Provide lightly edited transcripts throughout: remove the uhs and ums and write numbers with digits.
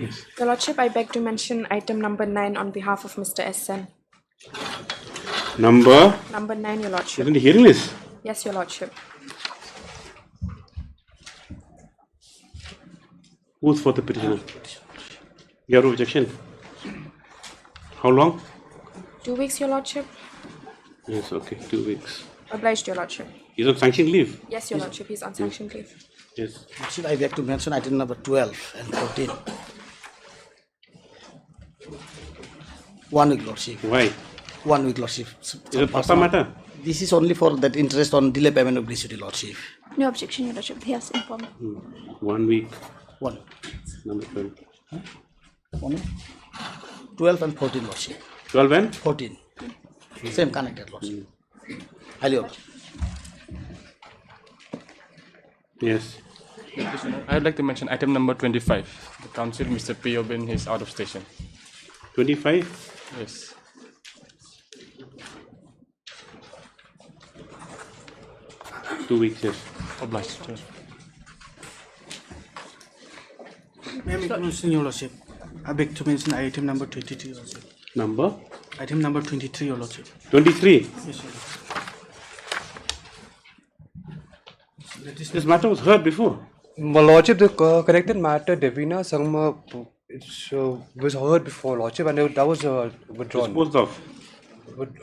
Yes. Your Lordship, I beg to mention item number 9 on behalf of Mr. Sen. Number? Number 9, Your Lordship. Isn't the hearing list? Yes, Your Lordship. Who's for the petitioner? You have no objection? How long? 2 weeks, Your Lordship. Yes, okay, 2 weeks. Obliged, Your Lordship. He's on sanction leave? Yes, Your Lordship, he's on sanctioned leave. Yes. Lordship, I beg to mention item number 12 and 14. 1 week, Lordship. Why? 1 week, Lordship. Is it personal matter? This is only for that interest on delay payment of gratuity, Lordship. No objection, Your Lordship. He has informed. 1 week. 1. Number 12. 1 12 and 14, Lordship. 12 and? 14. Same connected, Lordship. Highly ordered. Yes. I would like to mention item number 25. The counsel, Mr. P. Obin, is out of station. 25? Yes. Two weeks, yes. Obliged. May I make a mention, Your Lordship? I beg to mention item number 23, Your Lordship. Number? Item number 23, Your Lordship. 23? Yes, Your Lordship. This matter was heard before. My Lordship, the connected matter, Devina Sangma, was heard before, Lordship, and that was withdrawn. Disposed of.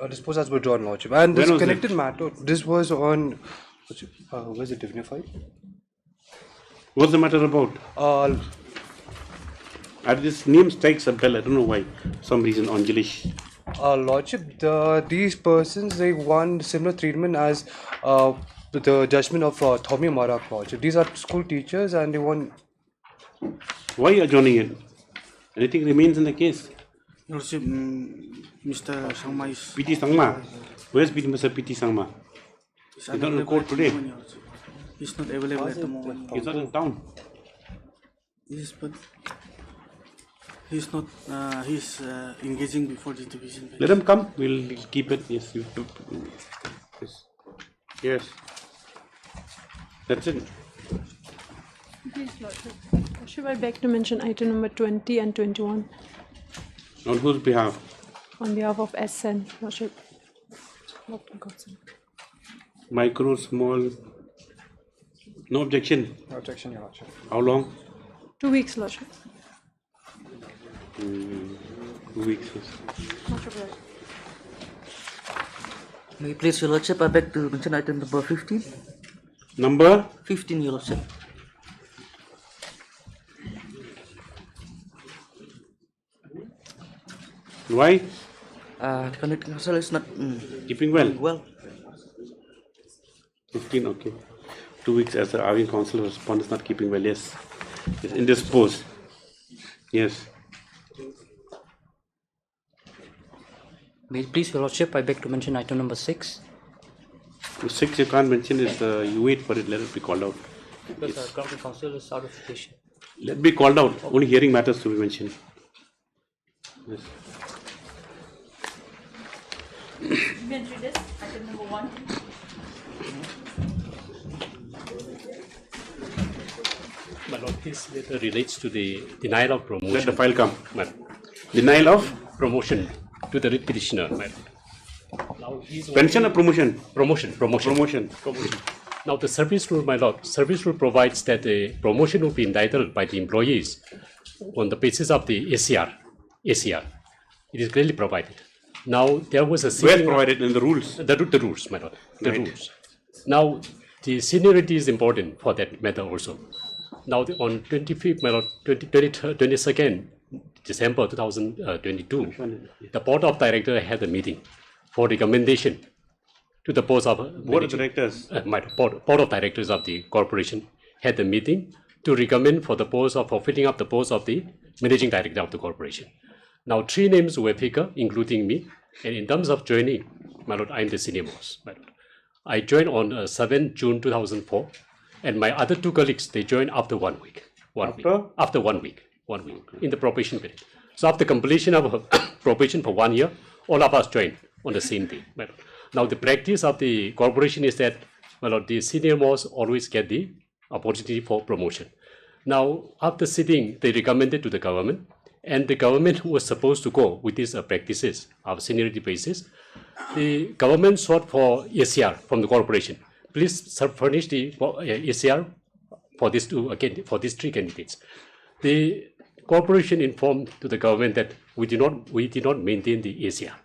Disposed as withdrawn, Lordship. And this When was connected it? matter, this was on. Was it dignified? What's the matter about? This name strikes a bell, I don't know why. For some reason, Anjalish. Lordship, these persons, they want similar treatment as the judgment of Tommy Marak, Lordship. These are school teachers and they want. Why are you adjourning it? Anything remains in the case? Your Lordship, Mr. Sangma is... P.T. Sangma. Where's Mr. P.T. Sangma? He's He's not in court today. Your Lordship. He's not available at the moment. He's not in town. Yes, but he's not. He's engaging before the division bench. Let him come. We'll keep it. Yes. Yes. Yes. That's it. Please, Lordship. Lordship, I beg to mention item number 20 and 21 On whose behalf? on behalf of SN, Lordship. Micro, small. No objection. No objection, Your Lordship. How long? 2 weeks, Lordship. 2 weeks. Yes. Lordship, May I please, Your Lordship, I beg to mention item number 15. Number? 15, Your Lordship. Why? The connecting counsel is not Keeping well. well. 15, okay. 2 weeks as the Arvin counsel respond is not keeping well. Yes. It's indisposed. Yes. May it please, Your Lordship, I beg to mention item number 6. 6 you can't mention is you wait for it. Let it be called out. Because our connecting counsel is out of station. Let it be called out. Only hearing matters to be mentioned. Yes. item number 1. My Lord, this letter relates to the denial of promotion. Let the file come. Madam. Denial of Promotion to the writ petitioner, madam. Now, pension or promotion? Promotion. Promotion. Now, the service rule, my Lord, service rule provides that a promotion will be entitled by the employees on the basis of the ACR. It is clearly provided. Now, there was a Where provided in the rules? The rules, my Lord. The Right. rules. Now, the seniority is important for that matter also. Now, on 25th, my Lord, 22nd December 2022, the Board of Directors had a meeting for recommendation to the post of Board of Directors. Board of Directors of the corporation had a meeting to recommend for the post of filling up the post of the Managing Director of the corporation. Now, 3 names were picked, including me, and in terms of joining, my Lord, I am the senior most. My Lord. I joined on 7 June 2004, and my other 2 colleagues, they joined after 1 week. After 1 week. 1 week in the probation period. So after completion of probation for 1 year, all of us joined on the same day. My Lord. Now the practice of the corporation is that, my Lord, the senior most always get the opportunity for promotion. Now, after sitting, they recommended to the government, and the government was supposed to go with these practices of seniority basis. The government sought for ACR from the corporation. Please furnish the ACR for these for these three candidates. The corporation informed to the government that we did not maintain the ACR.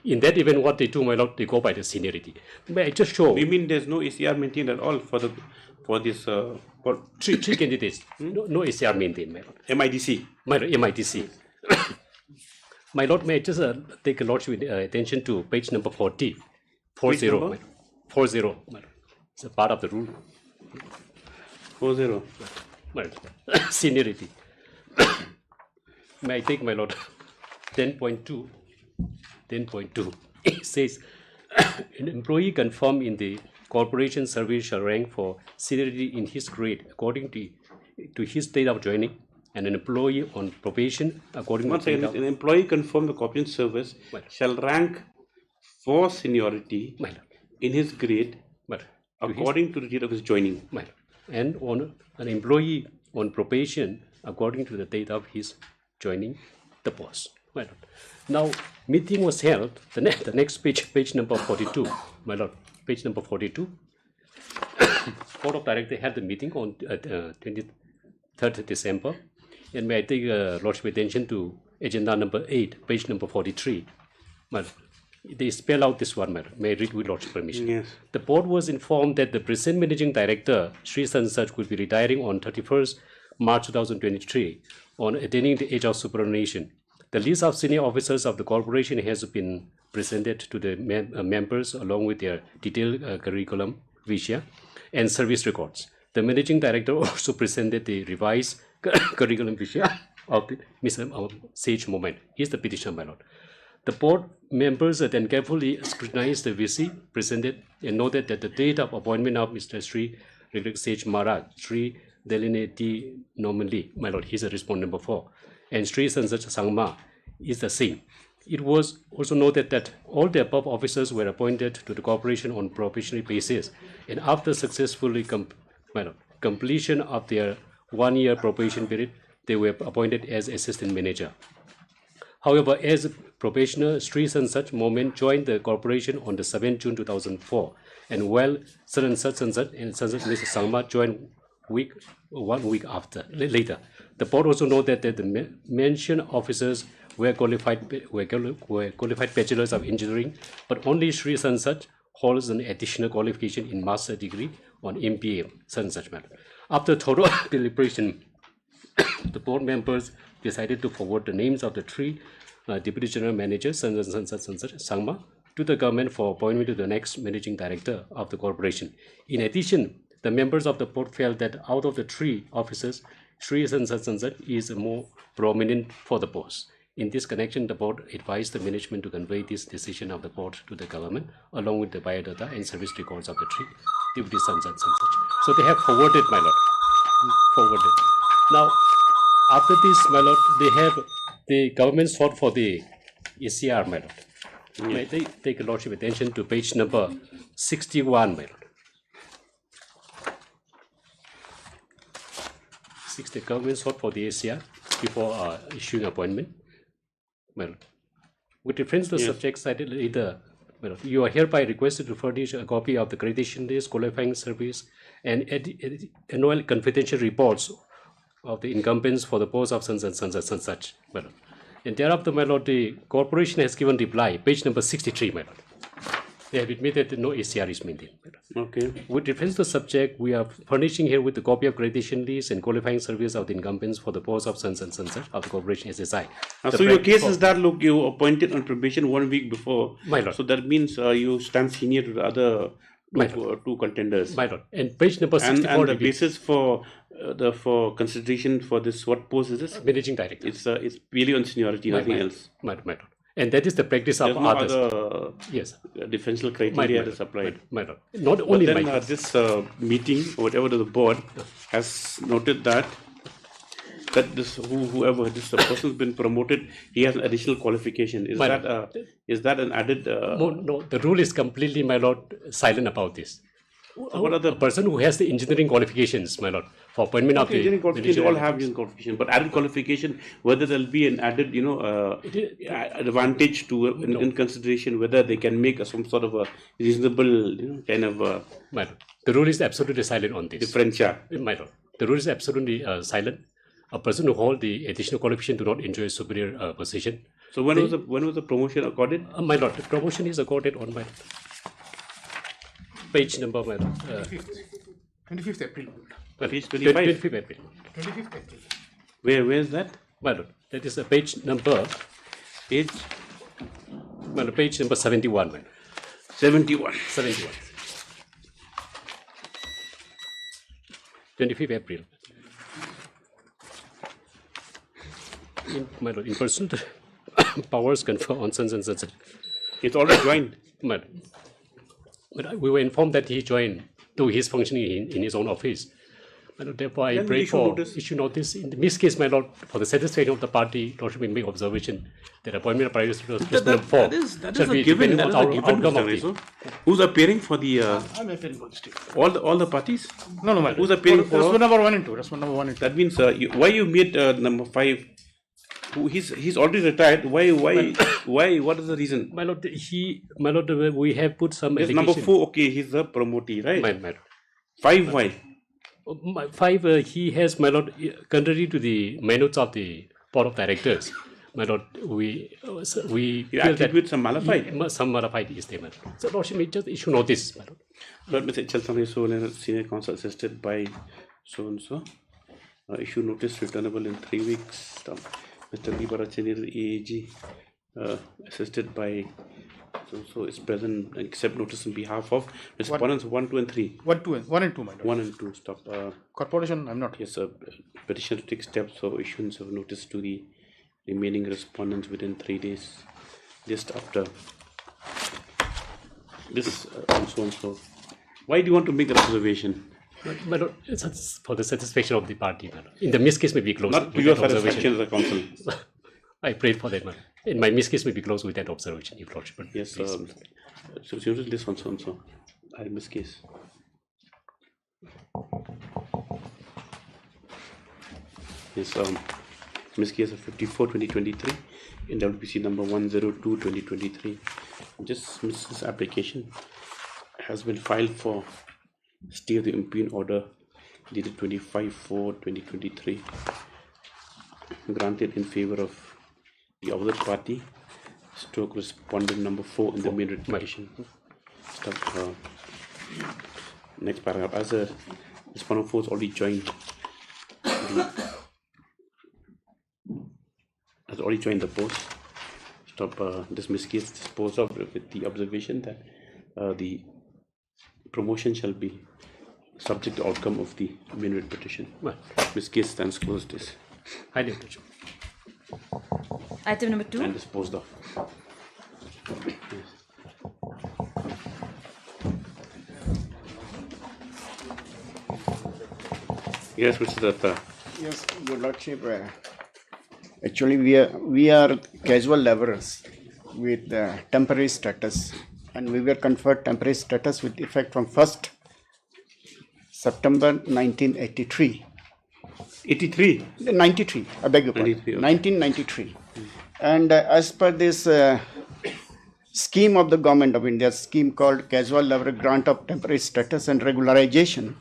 In that event, what they do, my lord, they go by the seniority. May I just show? You mean there's no ACR maintained at all for this three candidates? No ACR maintained, my lord. MIDC. My lord, MIDC. My lord, may I just take a lord's attention to page number 40. 40, my lord. 40, my lord. It's a part of the rule. 40. My lord. Seniority. May I take, my lord, 10.2. 10.2. It says, an employee confirmed in the corporation service shall rank for seniority in his grade according to his date of joining, and an employee on probation according to an employee confirmed the corporation service shall rank for seniority in his grade according to the date of his joining. And on an employee on probation according to the date of his joining the post. Now, meeting was held, the next page number 42, my lord, page number 42. Board of Directors had the meeting on 23rd December. And may I take lordship attention to agenda number 8, page number 43. They spell out this one, may I read with lordship permission? Yes. The board was informed that the present managing director, Sri Sansaj, will be retiring on 31st March 2023 on attaining the age of superannuation. The list of senior officers of the corporation has been presented to the members along with their detailed curriculum vitae and service records. The managing director also presented the revised curriculum vitae of Mr. Sage Moment. Here's the petition, my lord. The board members then carefully scrutinized the VC presented and noted that the date of appointment of Mr. Sri Sage Maharaj, Sri Delineti Normally, my lord, he's a respondent number 4, and Sri Sansaj Sangma is the same. It was also noted that all the above officers were appointed to the corporation on probationary basis, and after successfully completion of their 1-year probation period, they were appointed as assistant manager. However, as probationer, Sri Sansaj Moment joined the corporation on the 7th June 2004, and while Sansaj and Sansaj Mr. Sangma joined 1 week later. The board also noted that the mentioned officers were qualified bachelors of engineering, but only Sri Sansaj holds an additional qualification in master degree on MBA. Sansaj. After total deliberation, the board members decided to forward the names of the 3 deputy general managers, Sansaj Sangma, to the government for appointment to the next managing director of the corporation. In addition, the members of the board felt that out of the 3 officers, Sri Sansaj is more prominent for the post. In this connection, the board advised the management to convey this decision of the board to the government, along with the biodata and service records of the 3 deputy Sansaj. So they have forwarded, my lord. Forwarded. Now, after this, my lord, the government sought for the ACR, my lord. May they take a lordship attention to page number 61, my lord. The government sought for the ACR before issuing appointment. Well, with reference to the subject cited later, you are hereby requested to furnish a copy of the accreditation list, qualifying service, and annual confidential reports of the incumbents for the post of Sansaj. And thereafter, my lord, the corporation has given reply, page number 63, my lord. They have admitted that no ACR is maintained. Okay. With reference to the subject, we are furnishing here with the copy of accreditation list and qualifying service of the incumbents for the post of Sansaj of the corporation SSI. So your case is that, look, you appointed on probation 1 week before. My lord. So that means you stand senior to the other two contenders. My lord. And page number 64. And the basis for consideration for this, what post is this? Managing director. It's purely on seniority, nothing else. My lord. And that is the practice of others. Other differential criteria that is applied. Not only but then this meeting, whatever the board has noted that this whoever this person has been promoted, he has an additional qualification. Is that an added? No, the rule is completely, my lord, silent about this. what are the A person who has the engineering qualifications, my lord, for appointment of the engineering qualifications? They all have engineering engineering qualification, but added qualification, whether there'll be an added, advantage to in consideration whether they can make some sort of a reasonable, kind of my lord, the rule is absolutely silent on this. differential. My lord, the rule is absolutely silent. A person who holds the additional qualification do not enjoy a superior position. So when was the promotion accorded? My lord, the promotion is accorded on my page number, my lord. 25th April. Page 25. 25th April. 25th April. Where is that? My lord, that is a page number. Page My lord, page number 71, my lord. 71. 71. 25th April. My lord, in person, powers confer on sons and sons. It's already joined. My lord. But we were informed that he joined to his functioning in his own office. My lord, therefore, I Then pray issue for notice. issue notice. In this case, my lord, for the satisfaction of the party, Lordship may make observation that appointment of private secretary That is a given. That is a given, outcome of Mr. the. Reso. Who's appearing for the I'm appearing for the state. all the parties? No, my lord. Who's appearing for? Response number 1 and 2. Response number 1 and 2. That means why you made number 5? He's already retired. Why? What is the reason? My lord, we have put some. Yes, number 4. Okay, he's the promotee, right? My lord. 5. Why? 5, he has, my lord, contrary to the minutes of the board of directors, my lord, we You feel that attribute some malafide. some malafide is there, my lord. So Lordship may just issue notice, my lord. Lord Mr. Chaltham so senior counsel assisted by so and so. Issue notice returnable in 3 weeks. Mr. B. Barachenir, AAG, assisted by so is present and accept notice on behalf of respondents 1, 2, and 3. 1 and 2, my lord. 1 and 2. Stop. Corporation, I'm not here. Yes, petition to take steps for issuance of notice to the remaining respondents within 3 days, just after this and so and so. Why do you want to make that observation? My lord, it's for the satisfaction of the party, my lord. In the miscase may be closed. Not to with your that satisfaction observation. as a counsel. I prayed for that, my lord. In my miscase may be closed with that observation, if Lordship. Yes, please. so you read this one so and so. I miscase. Yes, miscase of 54/2023 in WPC number 102/2023. Just this application has been filed for stay of the impugn order dated 25/4/2023, granted in favor of the other party, stroke respondent number 4 in the main writ petition. Stop. Next paragraph. As a respondent 4 is already joined, the post. Stop. This miscase disposed of with the observation that the promotion shall be subject to outcome of the main writ petition. Well, Miscase stands closed. Is highly appreciated. Item number 2. and disposed of. Yes, Mr. Datta. Yes, Your Lordship. Actually, we are casual laborers with temporary status, and we were conferred temporary status with effect from 1st September 1983. 83. 93, I beg your pardon. 93, okay. 1993. And as per this scheme of the Government of India, scheme called Casual Laborer Grant of Temporary Status and Regularization,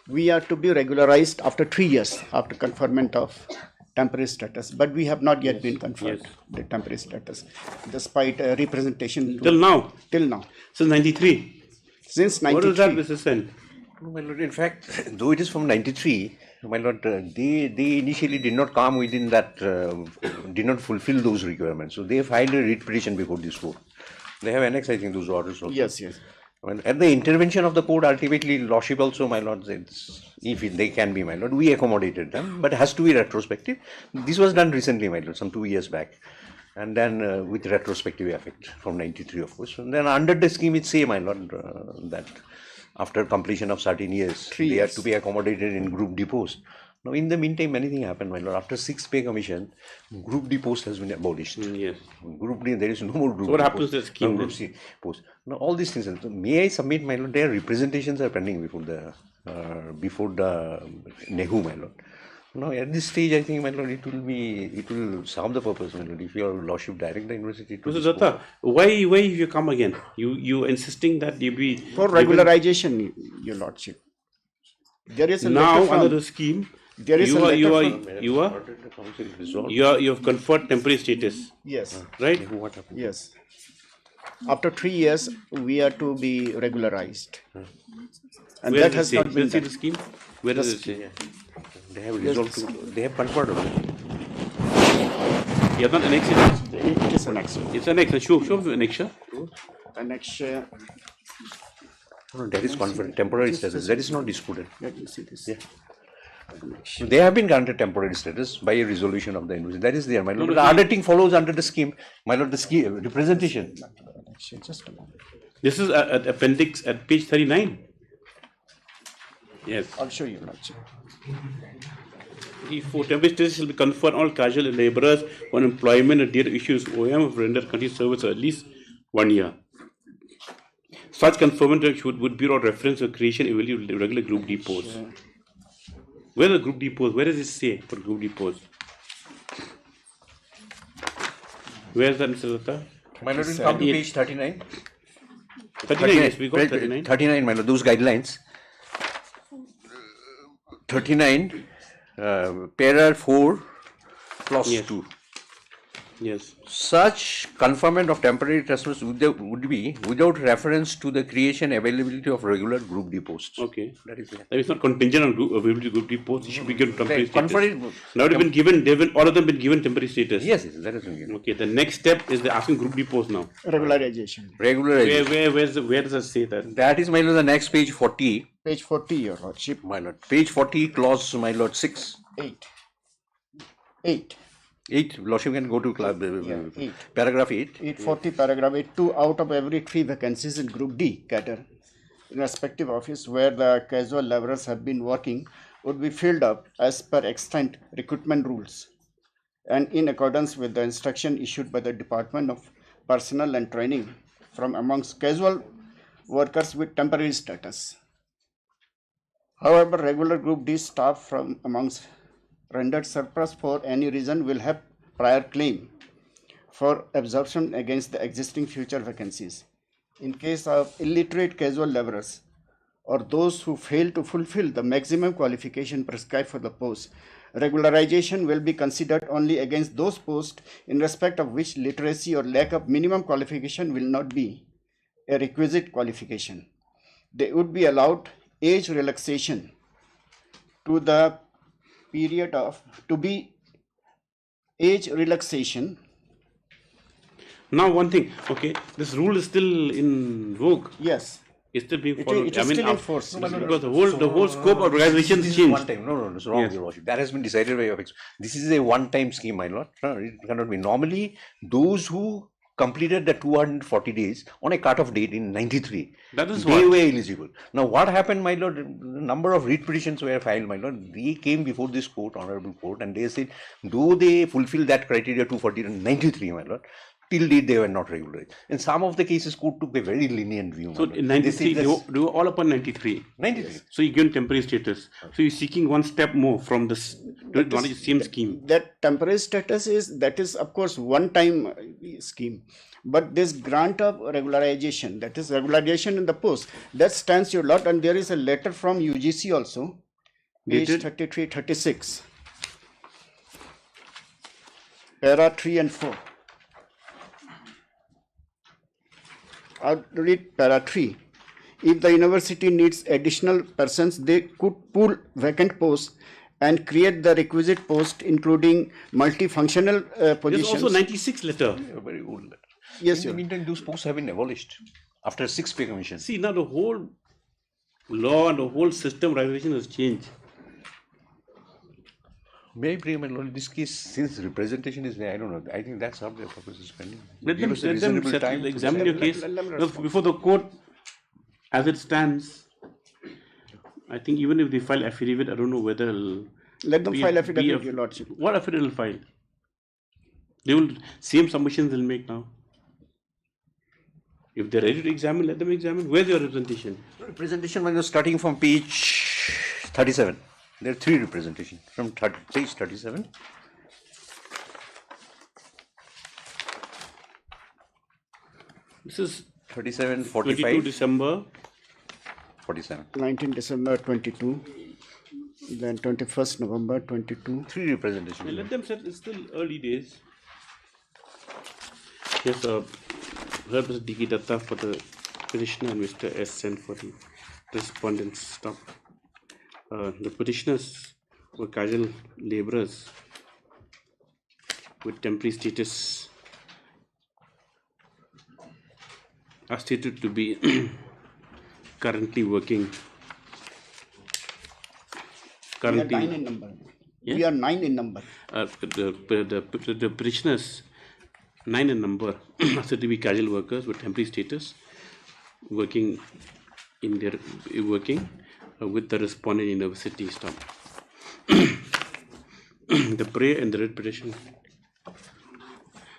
we are to be regularized after 3 years after conferment of temporary status, but we have not yet been conferred the temporary status, despite representation Till now. Till now. Since 93. Since What is that, 93. Mr. Sen? My lord, in fact, though it is from 93, my lord, they initially did not come within that, did not fulfill those requirements. So they filed a writ petition before this court. They have annexed, I think, those orders also. Yes, yes. Well, at the intervention of the court, ultimately, Lordship also, my lord, if they can be, my lord, we accommodated them, but it has to be retrospective. This was done recently, my lord, some 2 years back. And then with retrospective effect from 93, of course. And then under the scheme, it say, my lord, that after completion of certain years, they are to be accommodated in group depots. Now, in the meantime, many things happened, my lord. After 6 pay commission, Group D post has been abolished. Yes. Group D, there is no more Group So what D happens post. to the scheme No, Group C post. Now, all these things. So may I submit, my lord? Their representations are pending before the NEHU, my lord. Now, at this stage, I think, my lord, it will serve the purpose, my lord. If your lordship direct the university to Mr. this Datta, why you come again? You insisting that you be For regularization, your lordship. There is a now letter from, under the scheme. there is a letter You have conferred temporary status, yes, right? yes. After 3 years, we are to be regularized. And Where that does has it say? not Where been is the done. scheme? Where does it say? They have resolved to, they have conferred on it. You have not annexed it. It is annexed. It's annexed. Show the annexure. Annexure. No, that is conferred, temporary status. That is not disputed. Let me see this. Yeah. They have been granted temporary status by a resolution of the university. That is there, my lord. But the other thing follows under the scheme, my lord, the scheme, representation. Just a moment. This is at appendix at page 39. Yes. I'll show you, lordship. For temporary status shall be conferred on all casual laborers on employment and date issues OM of render country service for at least 1 year. Such conferment would be on reference to creation of regular Group D posts. Where are the Group D posts? Where does it say for Group D posts? Where is that, Mr. Datta? My lord, will come to page 39. 39, yes, we got 39. 39, my lord, those guidelines. 39, para 4, clause Yes. 2. Yes. Such conferment of temporary transfers would be without reference to the creation availability of regular Group D posts. Okay. That is it. That is not contingent on availability of Group D posts. It should be given temporary status. Conferred- Now they've been given, all of them been given temporary status. Yes, yes, that is given. Okay, the next step is the asking Group D posts now. Regularization. Regularization. Where does it say that? That is, my lord, the next page 40. Page 40, your lordship. My lord. Page 40, clause, my lord, 6. 8. 8. 8, lordship can go to eight. paragraph 8. 840, paragraph 8. 2 out of every 3 vacancies in Group D cadre in respective office where the casual laborers have been working would be filled up as per extant recruitment rules and in accordance with the instruction issued by the Department of Personnel and Training from amongst casual workers with temporary status. However, regular Group D staff from amongst rendered surplus for any reason will have prior claim for absorption against the existing future vacancies. In case of illiterate casual laborers or those who fail to fulfill the maximum qualification prescribed for the post, regularization will be considered only against those posts in respect of which literacy or lack of minimum qualification will not be a requisite qualification. They would be allowed age relaxation to the period of age relaxation. Now one thing, okay, this rule is still in vogue. Yes. It's still being followed. It is still in force. Because the whole scope of regularization This is changed. one time. No, it's wrong, Yes. your lordship. That has been decided by your ex. This is a one-time scheme, my lord. No, it cannot be. Normally, those who completed the 240 days on a cut-off date in 93, That is they what? were eligible. Now, what happened, my lord? The number of writ petitions were filed, my lord. They came before this court, honorable court, and they said, though they fulfill that criteria 240 and 93, my lord, till date they were not regularized. In some of the cases, court took a very lenient view. my So lord. in They 93, said they were all upon 93. 93. So you given temporary status. So you're seeking one step more from this same scheme. That temporary status is of course one time scheme, but this grant of regularization, that is regularization in the post, that stands your lot, and there is a letter from UGC also, page Dated? 33, 36, para 3 and 4. I'll read para 3. If the university needs additional persons, they could pool vacant posts and create the requisite post, including multifunctional There's positions. also 96 letter. A very old letter. Yes, In the sir. meantime, those posts have been abolished after 6 pay commissions. See, now the whole law and the whole system regulation has changed. May I pray, my lord, in this case, since representation is there, I don't know. I think that's how their purpose is pending. Let Give them, us a let them reasonable settle, time to examine your settle. case. let them Because before the court, as it stands, I think even if they file affidavit, I don't know whether Let them file affidavit, Your Lordship. What affidavit will file? They will, same submissions they'll make now. If they're ready to examine, let them examine. Where's your representation? Representation when you're starting from page 37. There are 3 representations from page 37. This is 37, 22 45, December. 47. 19 December 22, then 21st November 22. 3 representations. Let them set, it's still early days. Yes, Mr. D.K. Datta for the petitioner and Mr. S. Sen for the respondent's stop. The petitioners were casual laborers with temporary status are stated to be currently working. We are 9 in number. Yeah? We are 9 in number. The petitioners, 9 in number, are said to be casual workers with temporary status, working in their with the respondent university staff. The prayer and the writ petition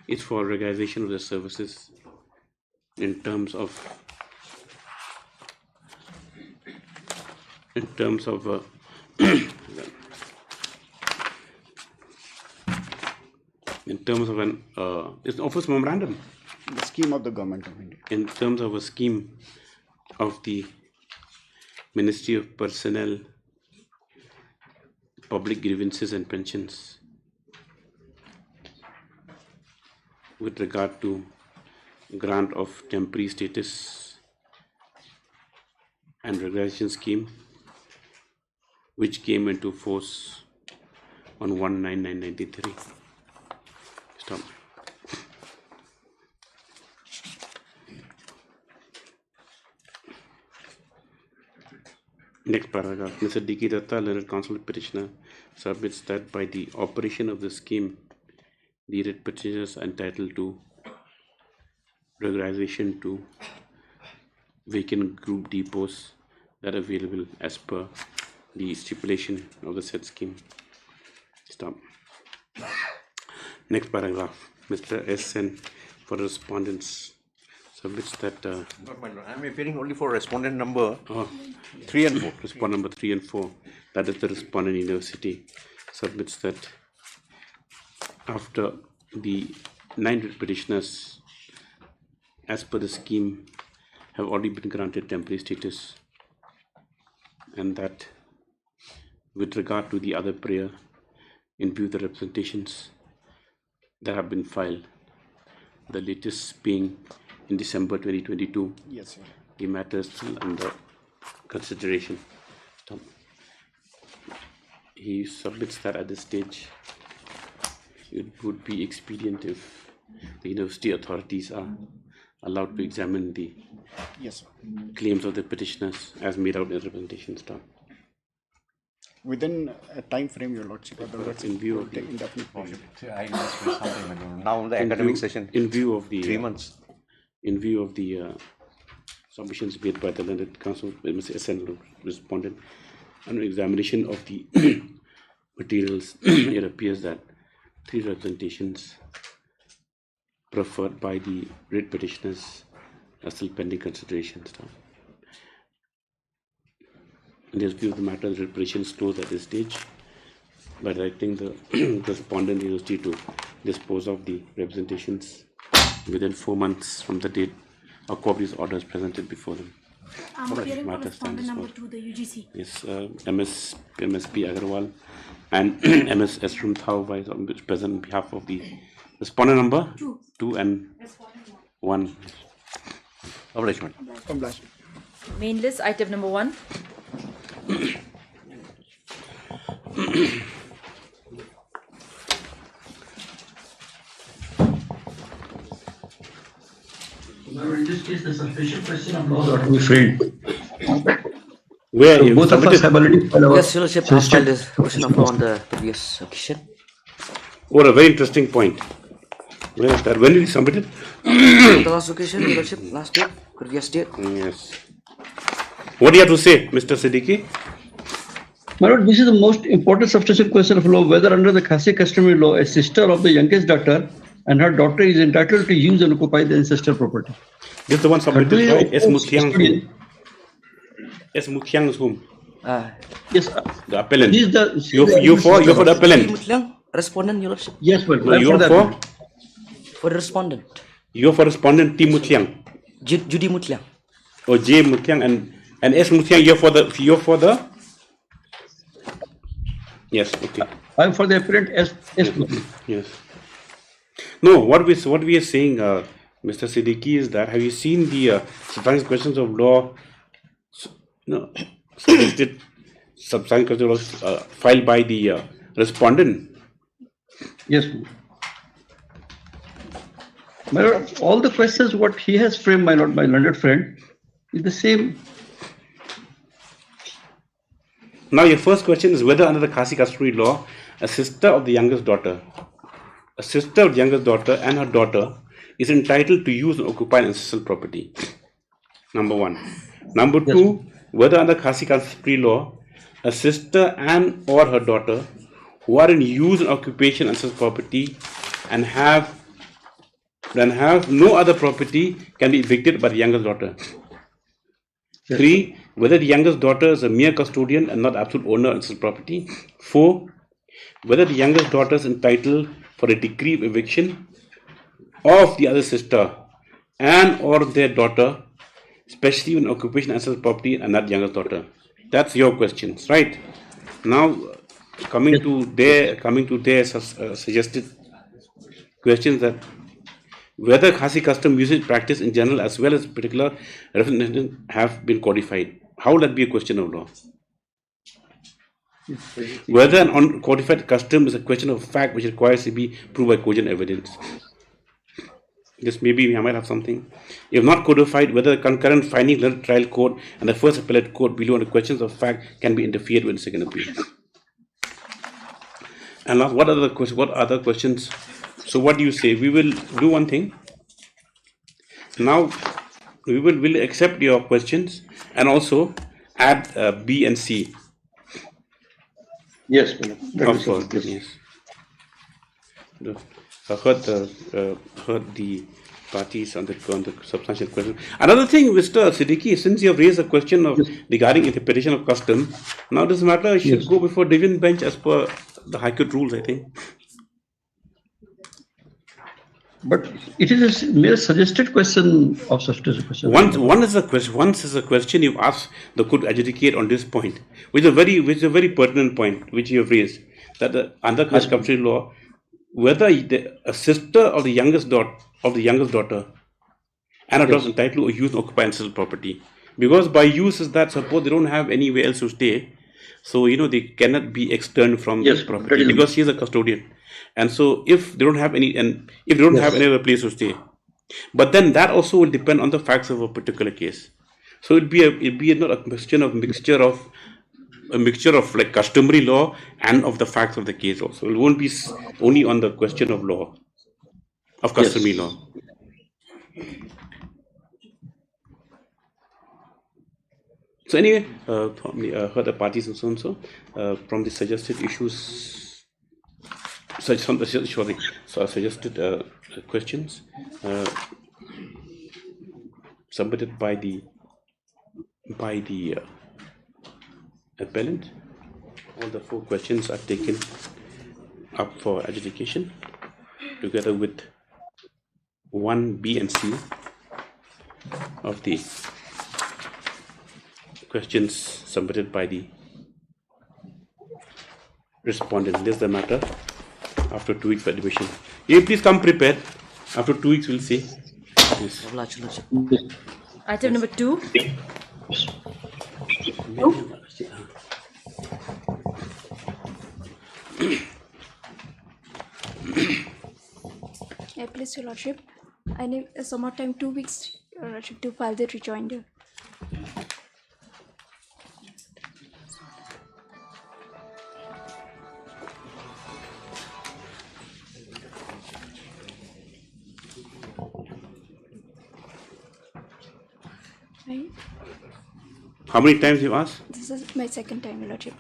is for regularization of the services in terms of an it's an office memorandum. The scheme of the Government of India. In terms of a scheme of the Ministry of Personnel, Public Grievances and Pensions with regard to grant of temporary status and regularization scheme, which came into force on 1/9/1993. Stop. Next paragraph. Mr. D.K. Datta, learned counsel petitioner, submits that by the operation of the scheme, the writ petitioners are entitled to regularization to vacant group depots that are available as per the stipulation of the said scheme. Stop. Next paragraph. Mr. S. Sen for respondents submits that I'm appearing only for respondent number 3 and 4. Respondent number 3 and 4, that is the respondent university, submits that after the 9 writ petitioners as per the scheme have already been granted temporary status, and that with regard to the other prayer, in view of the representations that have been filed, the latest being in December 2022, Yes, sir. the matter is still under consideration. Stop. He submits that at this stage it would be expedient if the university authorities are allowed to examine the Yes, sir. claims of the petitioners as made out in representation. Stop. Within a time frame, Your Lordship, otherwise In view of it will take indefinite period. I must say something. Now the academic session. In view of the 3 months. in view of the submissions made by the learned counsel, Mr. S.N. respondent, on examination of the materials, it appears that 3 representations preferred by the writ petitioners are still pending consideration. In this view of the matter, the writ petition is closed at this stage by directing the respondent university to dispose of the representations within 4 months from the date a copy of orders presented before them. I'm appearing for respondent number 2, the UGC. Yes, MSP Agarwal and MS Esrum Thao is present on behalf of the respondent number 2 and 1. Obligement. Main list, item number 1. In this case, the sufficient question of law ought to be framed. Where So both of us have already filed our Yes, Your Lordship, I filed this question of law on the previous occasion. What a very interesting point. Where is that? When did you submit it? The last occasion, Your Lordship, last date, previous date. Yes. What do you have to say, Mr. Siddiqui? My lord, this is the most important substantial question of law, whether under the Khasi customary law, a sister of the youngest daughter and her daughter is entitled to use and occupy the ancestral property. This is the one submitted by S. Muthiang. Custodian. S. Muthiang is whom? Yes. The appellant. He is the You for the appellant. Respondent, Your Lordship. Yes, well, No, you're For the respondent. You're for respondent T. Muthiang. Judy Mutliang. Or J. Muthiang and S. Muthiang. You're for the. Yes. Okay. I'm for the apparent S. Yes. No. What we are saying, Mr. Siddiqui, is that have you seen the substantial questions of law? Suggested substantial questions of law filed by the respondent. Yes. My lord, all the questions what he has framed, my lord, my learned friend, is the same. Now, your first question is whether under the Khasi customary law, a sister of the youngest daughter and her daughter is entitled to use and occupy ancestral property. Number one. Number two, whether under Khasi customary law, a sister and or her daughter who are in use and occupation ancestral property and have no other property can be evicted by the youngest daughter. Yes. 3. Whether the youngest daughter is a mere custodian and not absolute owner of ancestral property. 4. Whether the youngest daughter is entitled for a decree of eviction of the other sister and or their daughter, especially in occupation ancestral property and not youngest daughter. That's your questions, right? Now, coming to their suggested questions, that whether Khasi custom, usage, practice in general as well as particular references have been codified. How will that be a question of law? Whether an uncodified custom is a question of fact which requires to be proved by cogent evidence. This maybe I might have something. If not codified, whether the concurrent findings of the trial court and the first appellate court below on the questions of fact can be interfered with in second appeal. And last, what other questions? So what do you say? We will do one thing. Now we will accept your questions and also add B and C. Yes, of course. Yes. I heard the parties on the substantial question. Another thing, Mr. Siddiqui, since you have raised a question of regarding interpretation of custom, now this matter should go before division bench as per the High Court rules, I think. But it is a mere suggested question of substantial question. Once is a question you ask the court to adjudicate on this point, which is a very pertinent point which you have raised, that under Khasi customary law, whether a sister of the youngest daughter and a daughter is entitled to use and occupy ancestral property, because by use is that suppose they don't have anywhere else to stay, so they cannot be external from this property because she is a custodian. And so if they don't have any other place to stay, but then that also will depend on the facts of a particular case. So it'll be not a question of a mixture of like customary law and of the facts of the case also. It won't be only on the question of law, of customary law. So anyway, heard the parties and so and so from the suggested issues. Suggested questions submitted by the appellant. All the 4 questions are taken up for adjudication together with 1, B and C of the questions submitted by the respondent. This is the matter. After 2 weeks for admission. Please come prepared. After 2 weeks, we'll see. Yes. Item number 2. Please, Your Lordship, I need some more time, 2 weeks, Your Lordship, to file the rejoinder. How many times you asked? This is my second time, Your Lordship.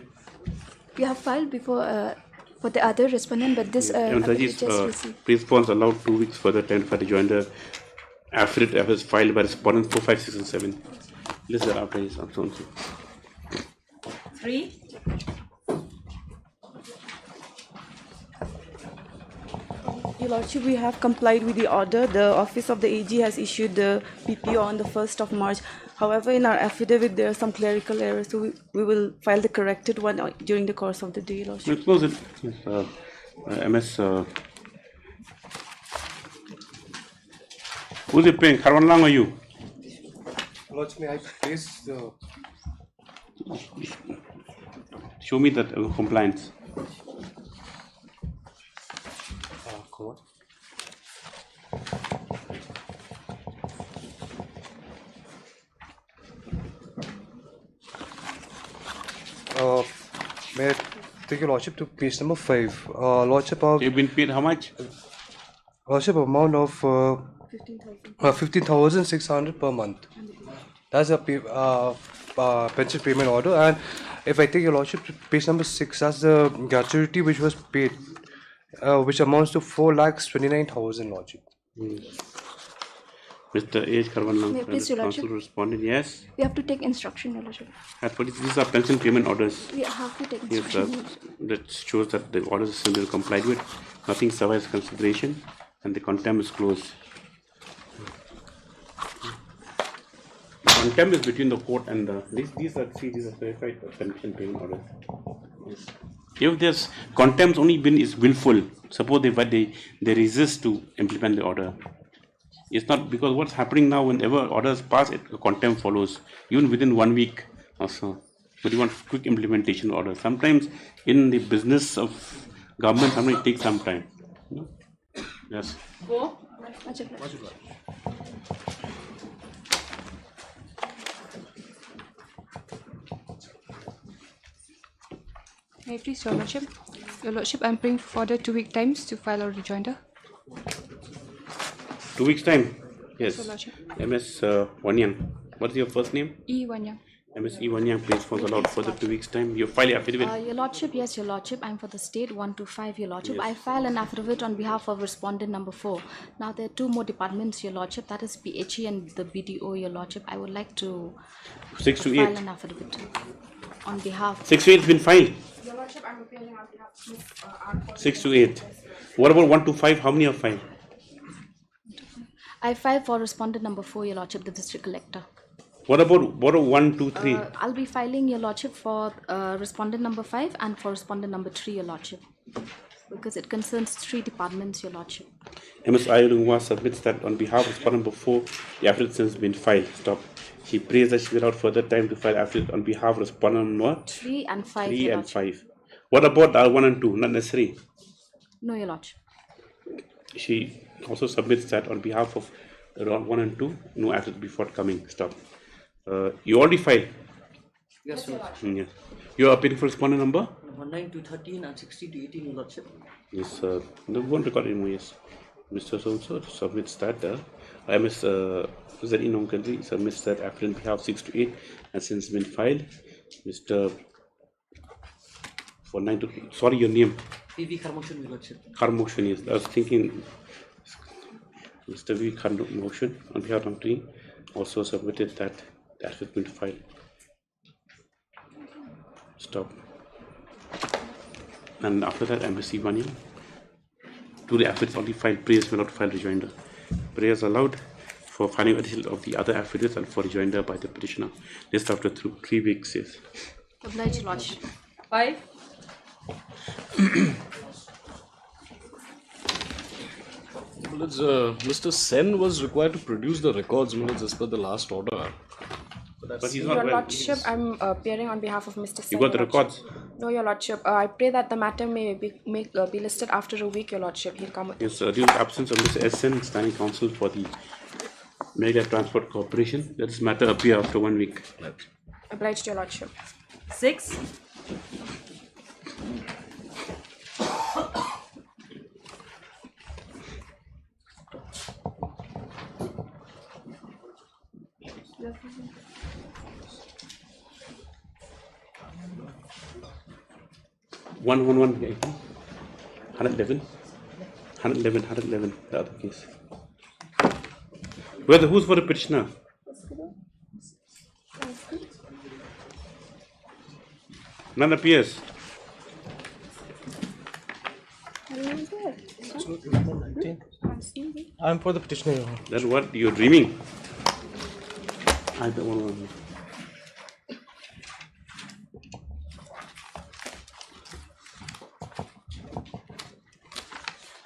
We have filed before for the other respondent, but this affidavit just received. Response allowed 2 weeks further time for rejoinder. Affidavit was filed by respondent 4, 5, 6, and 7. List that after his absence. 3. Your Lordship, we have complied with the order. The Office of the AG has issued the PPO on the 1st of March. However, in our affidavit, there are some clerical errors, so we will file the corrected one during the course of the day, Your Lordship. Close it. Yes, MS. Who's it paying? How long are you? Lordship, may I place the... Show me that compliance. Come on. May I take your Lordship to page number 5. Lordship of... You've been paid how much? Lordship, amount of 15,600 per month. That's a pension payment order. And if I take your Lordship to page number 6, that's the gratuity which was paid, which amounts to 4,29,000, Lordship. Mr. H. May I please, Your Council Lordship? responded, yes. We have to take instruction, Your Lordship. As per this, these are pension payment orders. We have to take Yes, instruction. that shows that the orders are still complied with. Nothing survives consideration, and the contempt is closed. The contempt is between the court and the these are verified pension payment orders. Yes. If there's contempt only been is willful, suppose they resist to implement the order. It's not because what's happening now, whenever orders pass, contempt follows, even within 1 week also. But you want quick implementation order. Sometimes in the business of government, sometimes it takes some time. No? Yes. Go. May I please, Your Lordship? Your Lordship, I'm praying for further 2-week times to file a rejoinder. 2 weeks time? Yes. Your Lordship. MS Wanyang. What's your first name? E. Wanyang. MS E. Wanyang, please for allowed further 2 weeks time. You file your affidavit. Your Lordship, yes, Your Lordship. I'm for the state 125, Your Lordship. Yes. I file an affidavit on behalf of respondent number 4. Now there are 2 more departments, Your Lordship. That is PHE and the BDO, Your Lordship. I would like to 6 to file 8. an affidavit on behalf. 6 to 8 has been filed. Your Lordship, I'm appealing on behalf of Ms. 6 to 8. What about 1 to 5? How many are filed? I file for respondent number 4, Your Lordship, the district collector. What about 1, 2, 3? I'll be filing, Your Lordship, for respondent number 5 and for respondent number 3, Your Lordship, because it concerns 3 departments, Your Lordship. MS Ayurungwa submits that on behalf of respondent number 4, the affidavit has been filed. Stop. She prays that she without further time to file affidavit on behalf of respondent number 3 and 5, 3 Your and Lordship. 5. What about R1 and 2? Not necessary. No, Your Lordship. She also submits that on behalf of round 1 and 2, no affidavit before coming. Stop. You already filed? Yes, sir. Yes. You are appealing for respondent number? 19 to 13 and 60 to 18, Your Lordship. Yes, no, won't record anymore. Yes. Mr. So submits that. MS Zari Nomkandri submits that affidavit on behalf of 6 to 8 and since been filed. Mr. For 9 to, sorry, your name? PV Karmotion, Your Lordship. Karmotion, yes. I was thinking Mr. V. Karmotion on behalf of the also submitted that the affidavit been filed. Stop. And after that, embassy money to the affidavits only filed. Prayers will not file rejoinder. Prayers allowed for filing additional of the other affidavits and for rejoinder by the petitioner. List after 3 weeks. Yes. Obliged, Your Lordship. 5. Mr. Sen was required to produce the records as per the last order. But he's Your not well. Lordship, I'm appearing on behalf of Mr. Sen. You got the Your Lordship. records? No, Your Lordship. I pray that the matter may be listed after a week, Your Lordship. He'll come with Yes, due to the absence of Mr. SN, standing counsel for the Meghalaya Transport Corporation, let this matter appear after 1 week. Obliged, Your Lordship. 6. 111, 111, the other case. Who's for the petitioner? None appears. I'm for the petitioner, Your Honor. Then what? You're dreaming? I don't want to.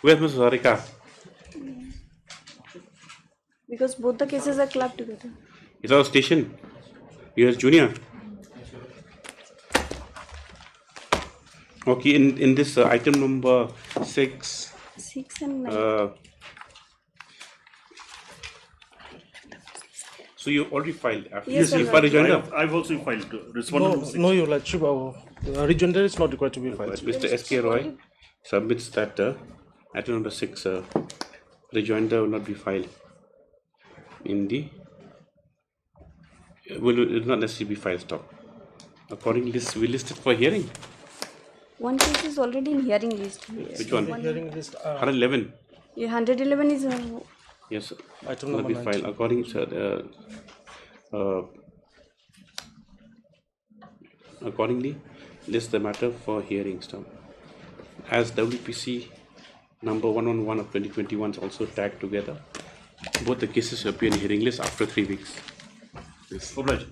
Where's Ms. Sarika? Because both the cases are clubbed together. It's our station. US Junior. Okay, in this item number 6. 6 and 9. So you already filed. Yes, you filed rejoinder. I've also filed. No, Your Lordship, rejoinder is not required to be filed. Mr. S.K. Roy submits that item number 6, rejoinder will not be filed in the will not necessarily be filed. Stop. Accordingly, we listed for hearing. One case is already in hearing list. Which one? Hearing list. 111. Yeah, 111 is. Yes. Item will number be filed. According accordingly, list the matter for hearing. Stop. As WPC number 111 of 2021 is also tagged together, both the cases appear in hearing list after 3 weeks. Yes. Obliged.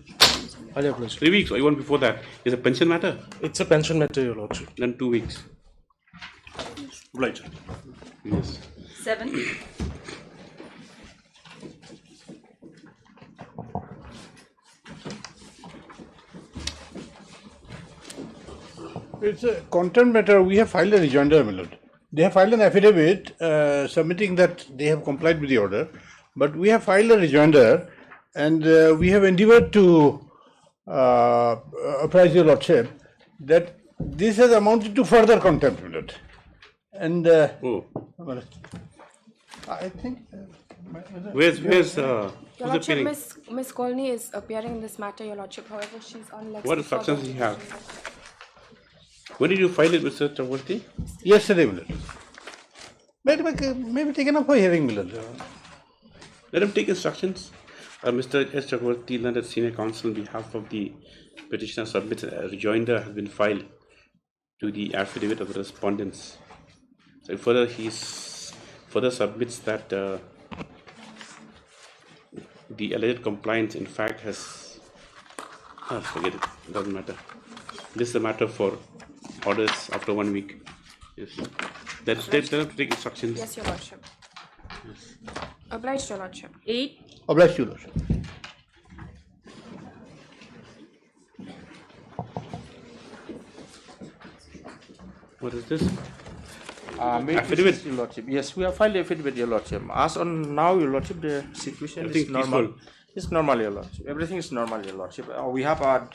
3 weeks, or even before that. Is a pension matter? It's a pension matter, Your Lordship. Then 2 weeks. Obliged. Yes. 7. It's a contempt matter. We have filed a rejoinder, my lord. They have filed an affidavit submitting that they have complied with the order, but we have filed a rejoinder, and we have endeavored to apprise your lordship that this has amounted to further contempt, my lord. And I think. Where's Your who's Lordship, appearing? Miss Colney is appearing in this matter, Your Lordship. However, she's on leave. What instructions do you have? When did you file it, Mr. Chakravarti? Yesterday, my lord. Maybe taken up for hearing, my lord. Let him take instructions. Mr. S. Chakravarti, learned senior counsel on behalf of the petitioner, submits a rejoinder has been filed to the affidavit of the respondents. So further, he further submits that the alleged compliance, in fact, has. Forget it. Doesn't matter. This is a matter for orders after 1 week. Yes. Let him take instructions. Yes, Your Lordship. Yes. Obliged, Your Lordship. 8. Obliged, Your lordship. What is this? Affidavit, Your Lordship. Yes, we have filed affidavit, Your Lordship. As on now, Your Lordship, the situation is normal. Peaceful. It's normal, Your Lordship. Everything is normal, Your Lordship. We have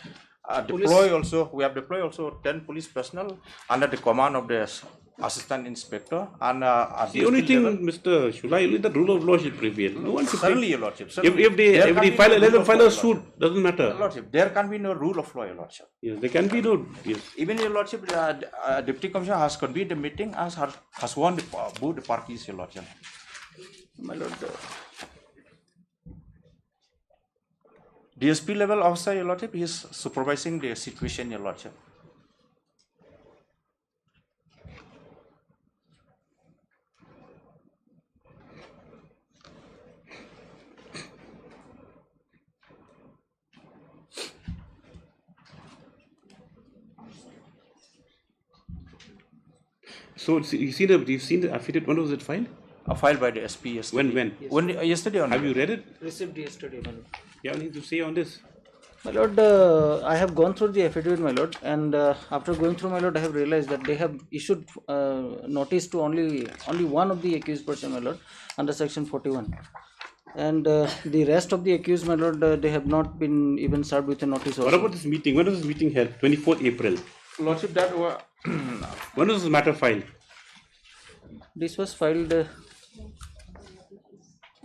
deploy also. We have deployed also 10 police personnel under the command of the assistant inspector. And the only thing, Mr. Shulai, only the rule of law should prevail. No one should certainly, Your Lordship. Certainly. If they file, let them file a suit. Doesn't matter. Your Lordship, there can be no rule of law, Your Lordship. Yes, there can be no. Yes. Even Your Lordship, Deputy Commissioner has convened a meeting as has warned both the parties, Your Lordship. My Lord, DSP level officer, Your Lordship, he is supervising the situation, Your Lordship. So you've seen the affidavit. When was it filed? Filed by the SP yesterday. When? Yesterday only. Have you read it? Received yesterday, my lord. You have anything to say on this? My lord, I have gone through the affidavit, my lord, and after going through, my lord, I have realized that they have issued notice to only one of the accused person, my lord, under section 41. And the rest of the accused, my lord, they have not been even served with a notice. What about this meeting? When was this meeting held? 24th April. Lordship, that was. When was this matter filed? This was filed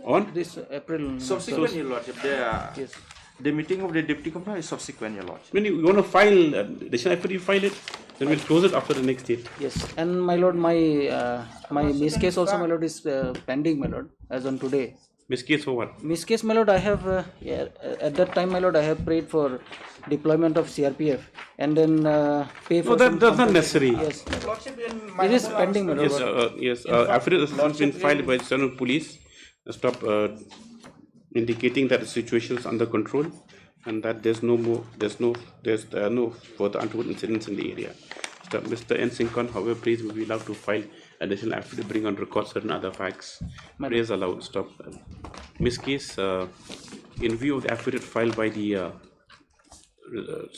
on this April. Subsequent, Your Lordship. Yes. The meeting of the Deputy Commissioner is subsequent, Your Lordship. When you want to file, you file it? Then we'll close it after the next date. Yes, and my lord, my miss case also, my lord, is pending, my lord, as on today. Miss case for what? Miss case, my lord, I have at that time, my lord, I have prayed for deployment of CRPF and then pay for. No, that's not necessary. Yes, it is pending, my lord. Yes, affidavit has been filed by the General Police. Stop indicating that the situation is under control and that there are no further untoward incidents in the area. Mr. N. Sinkan, however, please will be allowed to file additional affidavit, bring on record certain other facts. Praise allowed. Stop. Miss case, in view of the affidavit filed by the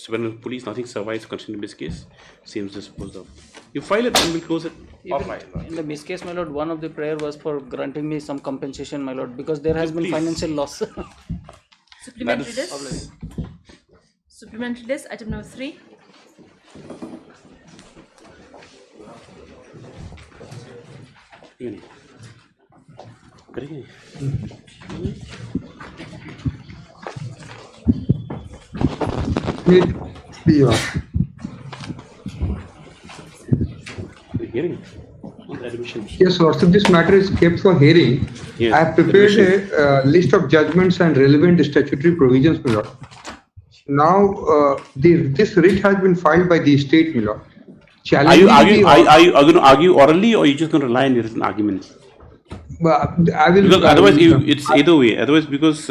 General Police, nothing survives concerning this case. Seems disposed of. You file it and we'll close it. In the miss case, my lord, one of the prayer was for granting me some compensation, my lord, because there has been financial loss. Supplementary list. Supplementary list, item number 3. Hearing. Yes, Lordship, this matter is kept for hearing. Yes. I have prepared a list of judgments and relevant statutory provisions, my lord. Now, this writ has been filed by the state, my lord. Are you going to argue orally, or are you just going to rely on your written arguments? I will. Because otherwise, it's either way. Otherwise, because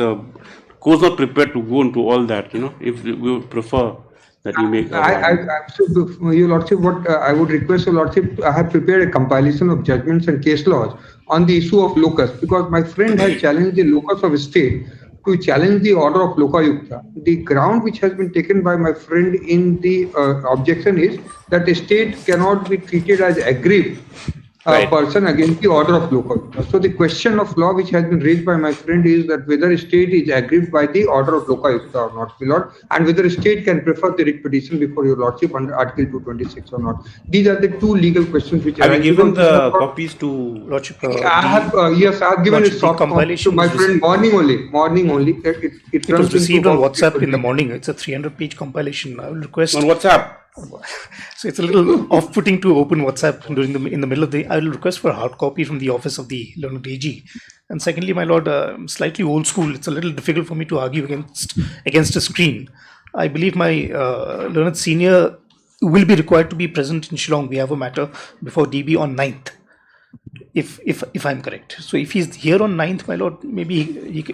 court's not prepared to go into all that, if we would prefer that you make. So, Your Lordship, what I would request, Your Lordship, I have prepared a compilation of judgments and case laws on the issue of locus, because my friend has challenged the locus of state to challenge the order of lokayukta. The ground which has been taken by my friend in the objection is that the state cannot be treated as aggrieved person against the order of lokayukta. So the question of law which has been raised by my friend is that whether a state is aggrieved by the order of lokayukta or not, my lord, and whether a state can prefer the writ petition before your lordship under Article 226 or not. These are the two legal questions which have you given the copies to lordship? I have yes, I have given a soft copy to my friend morning only. It was received on WhatsApp in the morning. It's a 300-page compilation. I will request on WhatsApp. So it's a little off-putting to open WhatsApp in the middle of the. I will request for a hard copy from the office of the learned AG. And secondly, my lord, slightly old school. It's a little difficult for me to argue against a screen. I believe my learned senior will be required to be present in Shillong. We have a matter before DB on 9th. If I'm correct. So if he's here on 9th, my lord, maybe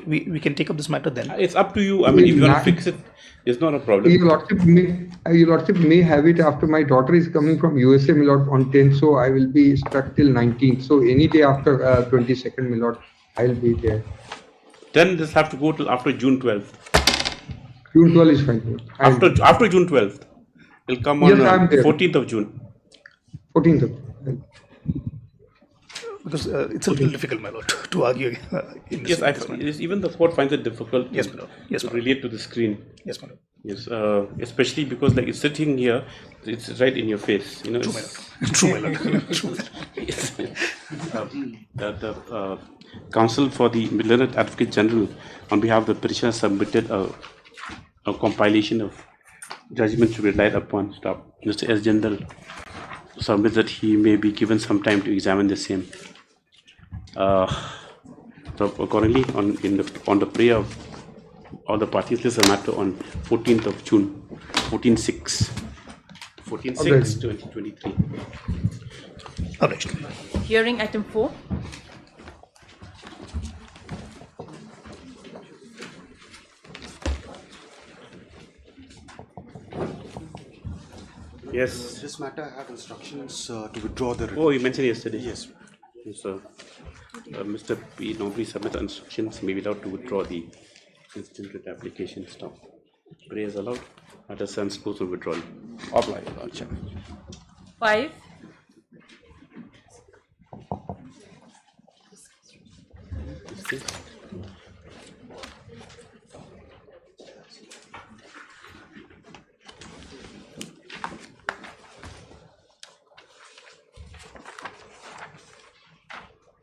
we can take up this matter then. It's up to you. I mean, if you want to fix it, it's not a problem. Your lordship may have it after my daughter is coming from USA, my lord, on 10th. So I will be stuck till 19th. So any day after 22nd, my lord, I will be there. Then this have to go till after June 12th. June 12th is fine. After June 12th. It'll come on 14th of June. 14th of June. Because it's a little difficult, my lord, to argue. Yes, even the court finds it difficult to relate to the screen. Yes, my lord. Yes, especially because like it's sitting here, it's right in your face. True, my lord. True, my lord. True. The counsel for the learned Advocate General, on behalf of the petitioner, submitted a compilation of judgments to be relied upon. Mr. S. General submits that he may be given some time to examine the same. So accordingly, on the prayer of all the parties, this is a matter on 14th of June, 14/6, 2023. All right. Hearing item 4. Yes. This matter I have instructions to withdraw the writ. Oh, you mentioned yesterday. Yes. So, Mr. P normally submit the instructions, may be allowed to withdraw the instant writ application. Stop. Prayer is allowed. Other sons goes on withdrawal. Apply. 5.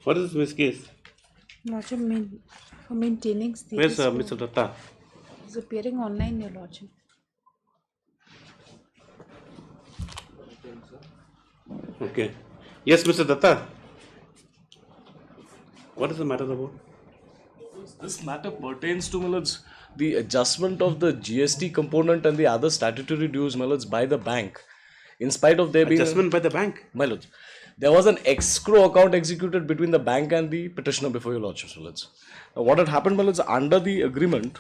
What is this case? Lordship, for maintaining status. Where's Mr. Datta? He's appearing online, Your Lordship. Okay. Yes, Mr. Datta. What is the matter about? This matter pertains to, my lords, the adjustment of the GST component and the other statutory dues, my lords, by the bank. In spite of there being Adjustment by the bank? My lords, there was an escrow account executed between the bank and the petitioner before your lordships, my lords. Now, what had happened, my lords, under the agreement,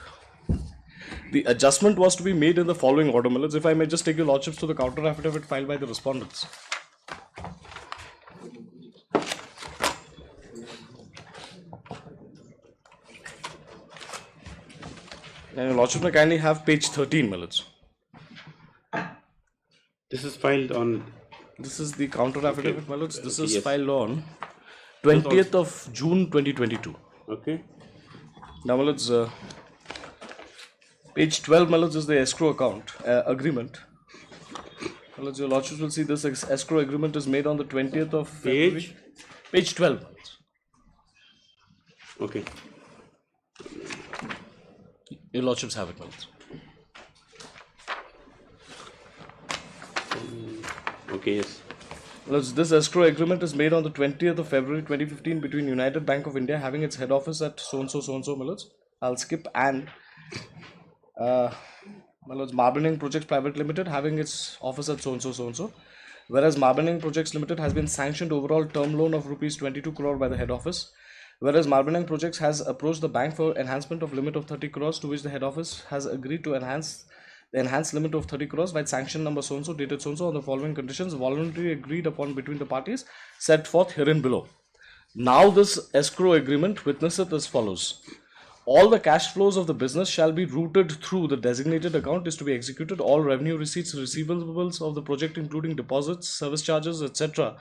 the adjustment was to be made in the following order, my lords. If I may just take your lordships to the counter affidavit filed by the respondents. And your lordship may kindly have page 13, my lords. This is filed on... This is the counter affidavit, my lords. This is yes. filed on 20th of June 2022. Okay. Now, my lords, page 12, my lords, is the escrow account agreement. My lords, your lordships will see this escrow agreement is made on the 20th of February. Page 12, my lords. Okay. Your lordships have it, my lords. Okay, yes. Lords, this escrow agreement is made on the 20th of February 2015 between United Bank of India having its head office at so-and-so, my lords. I'll skip and my lords, Marbening Projects Private Limited having its office at so-and-so. Whereas Marbening Projects Limited has been sanctioned overall term loan of rupees 22 crore by the head office. Whereas Marbening Projects has approached the bank for enhancement of limit of 30 crores to which the head office has agreed to enhance the enhanced limit of 30 crores by sanction number so-and-so dated so-and-so on the following conditions voluntarily agreed upon between the parties set forth herein below. Now this escrow agreement witnesseth as follows. All the cash flows of the business shall be routed through the designated account is to be executed. All revenue receipts, receivables of the project including deposits, service charges, etc.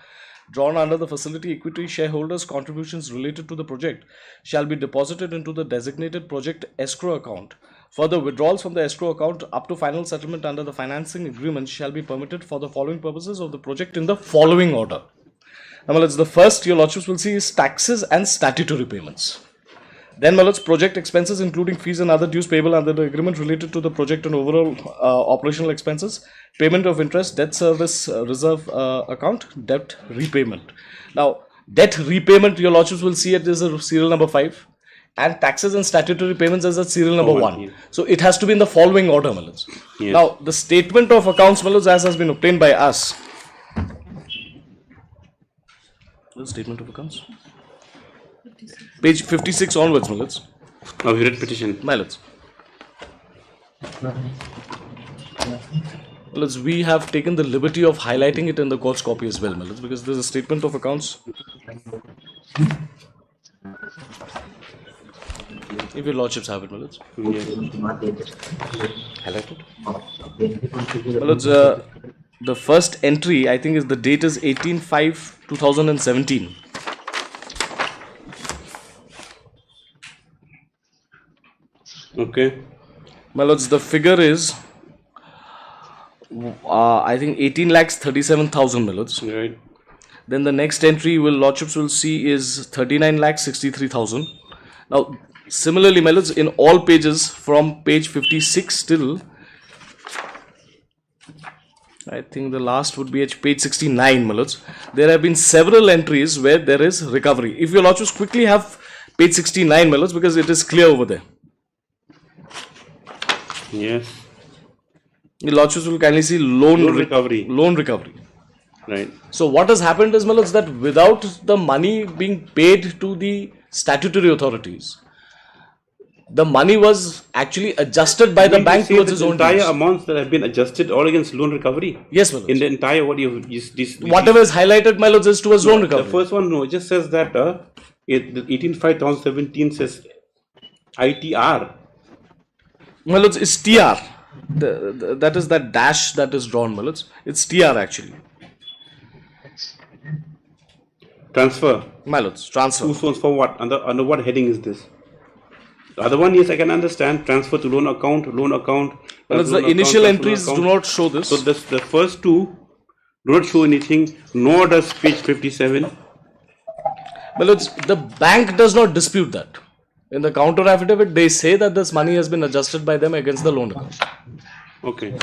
drawn under the facility equity shareholders' contributions related to the project shall be deposited into the designated project escrow account. Further, withdrawals from the escrow account up to final settlement under the financing agreement shall be permitted for the following purposes of the project in the following order. Now, my lords, the first your lordships will see is taxes and statutory payments. Then, my lords, project expenses including fees and other dues payable under the agreement related to the project and overall operational expenses, payment of interest, debt service reserve account, debt repayment. Now, debt repayment, your lordships will see it as a serial number 5. And taxes and statutory payments as a serial number 1. Yeah. So it has to be in the following order, my lords. Yes. Now, the statement of accounts, my lords, as has been obtained by us. The statement of accounts? Page 56 onwards, my lords. Now, we read petition. My lords. My lords, we have taken the liberty of highlighting it in the court's copy as well, my lords, because there is a statement of accounts. If your lordships have it, my lords. Yes. Highlighted. My lords, the first entry, I think, is the date is 18/5/2017. Okay. My lords, the figure is, I think, 18,37,000, my lords. Right. Then the next entry lordships will see is 39,63,000. Now, similarly, my lords, in all pages from page 56 till, I think the last would be at page 69, my lords. There have been several entries where there is recovery. If your lordships quickly have page 69, my lords, because it is clear over there. Yes. Your lordships will kindly see loan recovery. Loan recovery. Right. So what has happened is, my lords, that without the money being paid to the statutory authorities, the money was actually adjusted by the bank towards its own entire dues. amounts that have been adjusted all against loan recovery. Yes, my lords. In the entire Whatever is highlighted, my lords, is towards loan recovery. The first one, no, it just says that the 18/5/2017 says ITR. My lords, it's TR. That is that dash that is drawn, my lords. It's TR actually. Transfer. My lords, transfer. Who owns for what? Under what heading is this? The other one, yes, I can understand. Transfer to loan account. Well, the initial entries do not show this. So the first two do not show anything, nor does page 57. Well, the bank does not dispute that. In the counter affidavit, they say that this money has been adjusted by them against the loan account. Okay.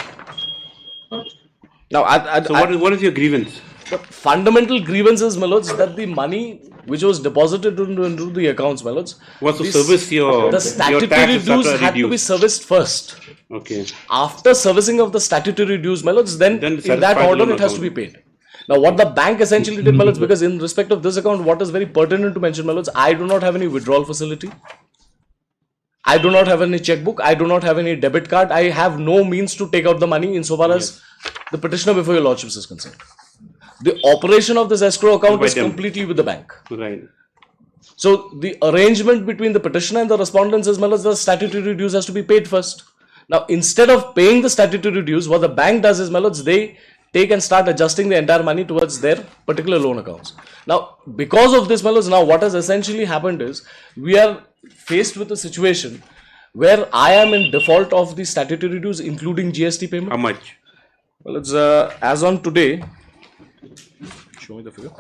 Now, so what is your grievance? The fundamental grievance is, my lords, that the money which was deposited into the accounts, my lords, was to service the statutory dues had to be serviced first. Okay. After servicing of the statutory dues, my lords, then in that satisfy the order loan it has to be account. paid. Now, what the bank essentially did, my lords, because in respect of this account, what is very pertinent to mention, my lords, I do not have any withdrawal facility. I do not have any checkbook. I do not have any debit card. I have no means to take out the money insofar as the petitioner before your lordships is concerned. The operation of this escrow account is completely with the bank. Right. So the arrangement between the petitioner and the respondents as well as the statutory dues has to be paid first. Now, instead of paying the statutory dues, what the bank does is, my lords, they take and start adjusting the entire money towards their particular loan accounts. Now, because of this, my lords, now what has essentially happened is we are faced with a situation where I am in default of the statutory dues, including GST payment. How much? Well, it's as on today. Show me the figure.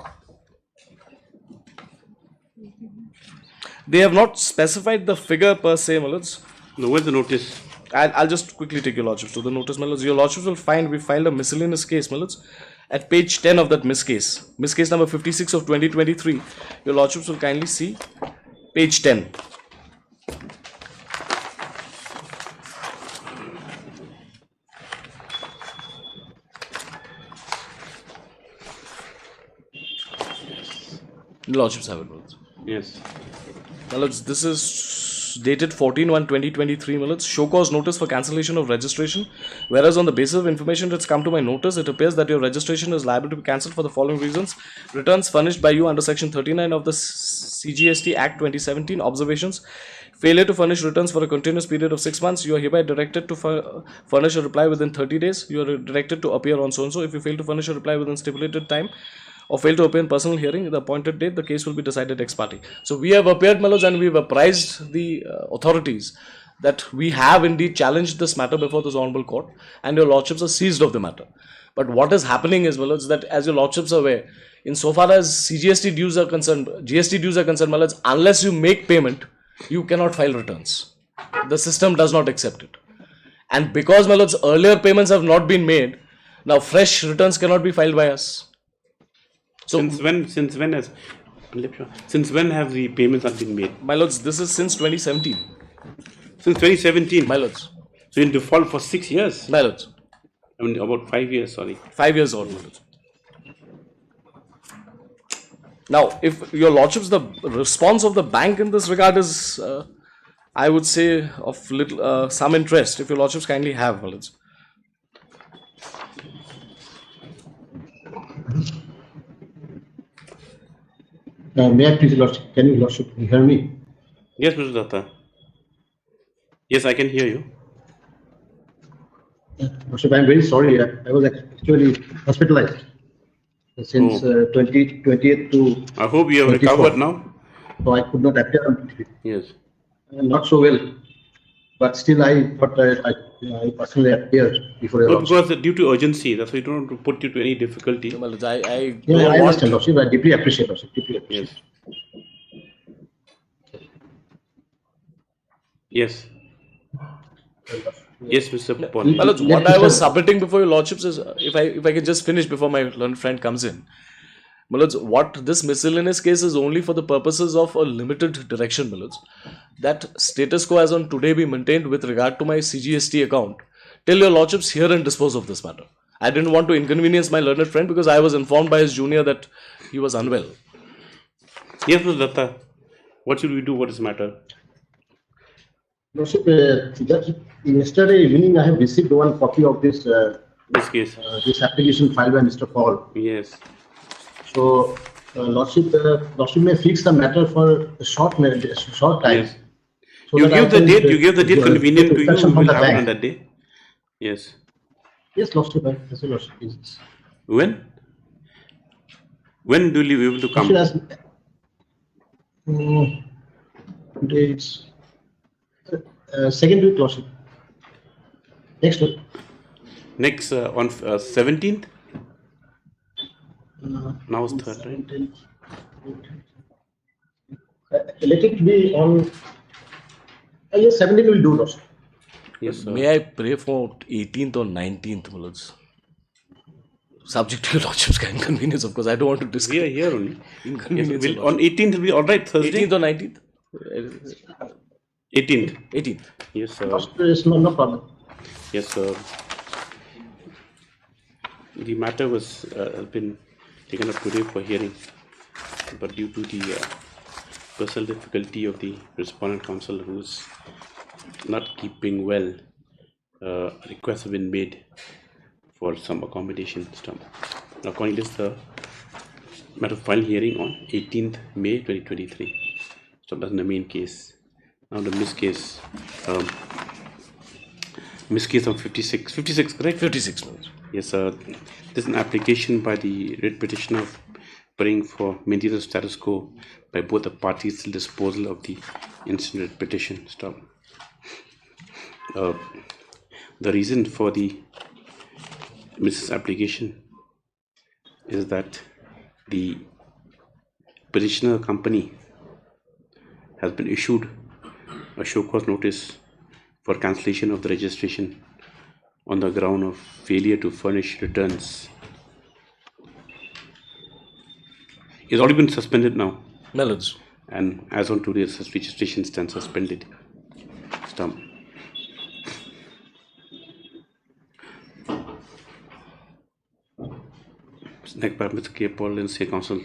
They have not specified the figure per se, my lords. No, where's the notice? I'll just quickly take your lordships to the notice, my lords. Your lordships will find we filed a miscellaneous case, my lords, at page 10 of that miss case number 56 of 2023. Your lordships will kindly see page 10. Lordships have it, my lords. Yes. My lords, this is dated 14/1/2023, my lords. Show cause notice for cancellation of registration. Whereas on the basis of information that's come to my notice, it appears that your registration is liable to be cancelled for the following reasons. Returns furnished by you under section 39 of the CGST Act 2017. Observations. Failure to furnish returns for a continuous period of 6 months. You are hereby directed to furnish a reply within 30 days. You are directed to appear on so-and-so. If you fail to furnish a reply within stipulated time, or fail to appear in personal hearing in the appointed date, the case will be decided ex parte. So we have appeared, my lords, and we have apprised the authorities that we have indeed challenged this matter before this honourable court, and your lordships are seized of the matter. But what is happening is, my lords, that as your lordships are aware, insofar as CGST dues are concerned, GST dues are concerned, my lords, unless you make payment, you cannot file returns. The system does not accept it. And because, my lords, earlier payments have not been made, now fresh returns cannot be filed by us. So since when have the payments not been made? My lords, this is since 2017. Since 2017? My lords. So in default for 6 years? My lords. I mean about 5 years, sorry. 5 years old, my lords. Now, if your lordships, the response of the bank in this regard is, I would say, of little some interest, if your lordships kindly have, my lords. May I please, Lordship? Can you, Lordship, hear me? Yes, Mr. Datta. Yes, I can hear you. Lordship, I am very sorry. I was actually hospitalized since 20th to. I hope you have recovered now. So I could not appear on TV. Yes. Not so well, but still I thought I personally appeared before your Lordship. Because due to urgency, that's why I don't want to put you to any difficulty. I understand, Lordship. I deeply appreciate, Lordship. Deeply appreciate. Yes. Yes, Mr. Paul. What I was submitting before your lordships is, if I can just finish before my learned friend comes in. My lords, what this miscellaneous case is only for the purposes of a limited direction, my lords. That status quo as on today be maintained with regard to my CGST account till your lordships hear and dispose of this matter. I didn't want to inconvenience my learned friend because I was informed by his junior that he was unwell. Yes, Mr. Datta. What should we do? What is the matter? Lordship, yesterday evening I have received one copy of this case, this application filed by Mr. Paul. Yes. So, Lordship may fix the matter for a short time. Yes. So you give the date. You give the date convenient to you. We will have it on that day. Yes. Yes, Lordship. Yes, Lordship. When? When do you be able to come? Today it's second week, Lordship. Next week. Next on 17th. Now it's 3rd, right? Let it be on. Yes, 17th will do, Lordship. Yes, sir. May I pray for 18th or 19th, my lords? Subject to your lordship's inconvenience, of course. I don't want to discuss. We are here only. Inconvenience. Yes, on 18th will be all right. Thursday. 18th or 19th? 18th. 18th. Yes, sir. No problem. Yes, sir. The matter was has been taken up today for hearing, but due to the personal difficulty of the respondent counsel, who is not keeping well, requests have been made for some accommodation stuff. Accordingly, the matter of final hearing on 18th May 2023. So that's the main case. Now the missed case. Missed case of 56, correct? 56 minutes. Yes, sir. This is an application by the writ petitioner praying for maintenance of status quo by both the parties till disposal of the incident petition. Stop. The reason for the Mrs. application is that the petitioner company has been issued a show cause notice for cancellation of the registration on the ground of failure to furnish returns. It's already been suspended now. Melons. And as on today, its registration stands suspended. Stop. Next by Mr. K. Paul and State Council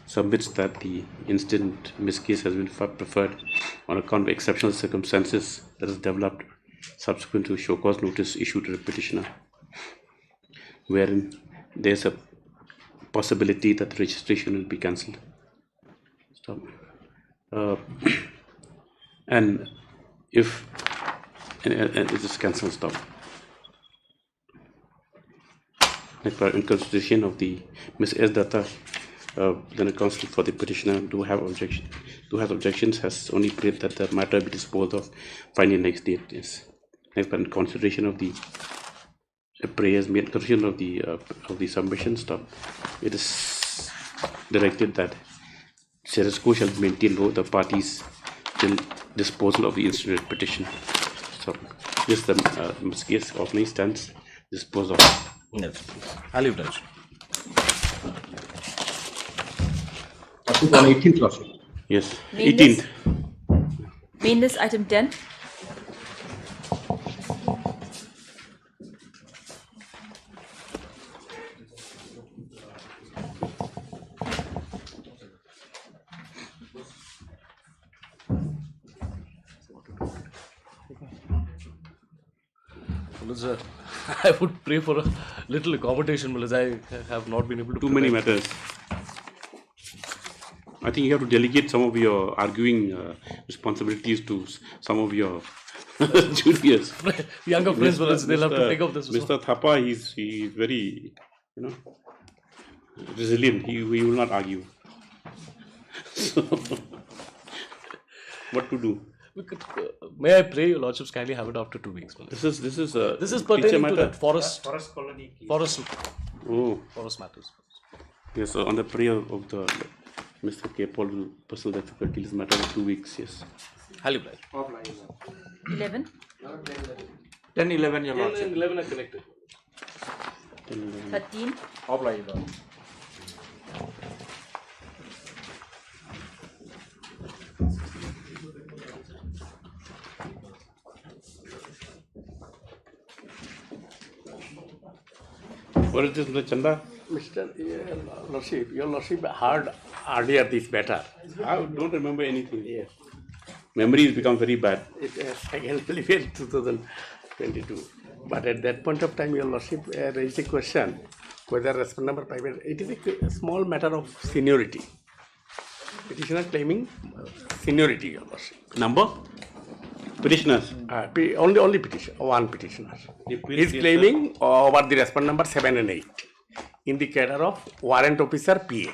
submits that the incident in this case has been preferred on account of exceptional circumstances that has developed subsequent to show cause notice issued to the petitioner, wherein there is a possibility that the registration will be cancelled. Stop. And if it is cancelled, stop. In consideration of the Ms. S. Datta, the counsel for the petitioner do have objections, has only prayed that the matter be disposed of finally next date. Yes. In consideration of the prayers made, consideration of the submission, stop. It is directed that status quo shall be maintained over the parties till disposal of the incident petition. So this the case offline stands disposed of. Yes, I'll leave that. On 18th, Lordship. Yes, Mainless. 18th. Mainless item 10. I would pray for a little accommodation because I have not been able to. Too many matters. I think you have to delegate some of your arguing responsibilities to some of your juniors. Younger friends, they'll have to pick up this. Mr. Thapa, he's very, resilient. He will not argue. So, what to do? May I pray your lordships kindly have it after 2 weeks? This is pertaining to that forest colony case. Forest matters. Yes, on the prayer of the Mr. K. Paul, personal difficulty is matter of 2 weeks. Yes. I'll leave 11. 10, 11, your lordship. 10, 11 are connected. 13. Offline. What is this, Mr. Chanda? Mr. Lordship, your Lordship heard earlier this matter. I don't remember anything. Yes. Memory has become very bad. It I can believe it 2022. But at that point of time, your Lordship raised a question whether respondent number private. It is a small matter of seniority. Petitioner claiming seniority, your Lordship. Number? Petitioners? Only petitioner, one petitioner. He is claiming over the respondent number 7 and 8 in the cadre of warrant officer PA.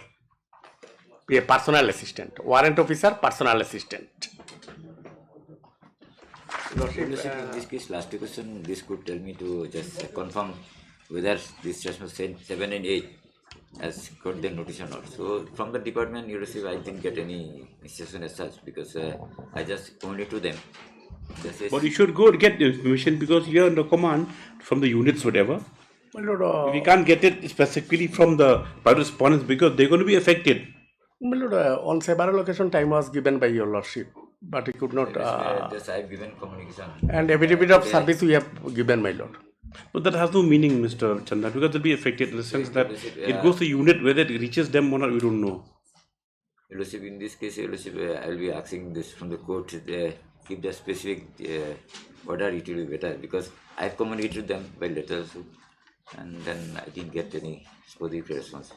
PA personal assistant. Warrant officer personal assistant. In this case, last question, this could tell me to just confirm whether this session 7 and 8 has got the notice or not. So from the department you receive, I didn't get any instruction as such because I just pointed to them. But you should go and get the information because you are under command from the units, whatever. My lord, We can't get it specifically from the private respondents because they're going to be affected. my lord, on several occasions time was given by your lordship, but he could not. Just I have given communication. And affidavit of service we have given, my lord. But that has no meaning, Mr. Chanda, because they'll be affected in the sense that it goes to unit, whether it reaches them or not, we don't know. Your Lordship, in this case, Your Lordship, I will be asking this from the court, give the specific order, it will be better, because I have communicated them by letter also, and then I didn't get any specific response.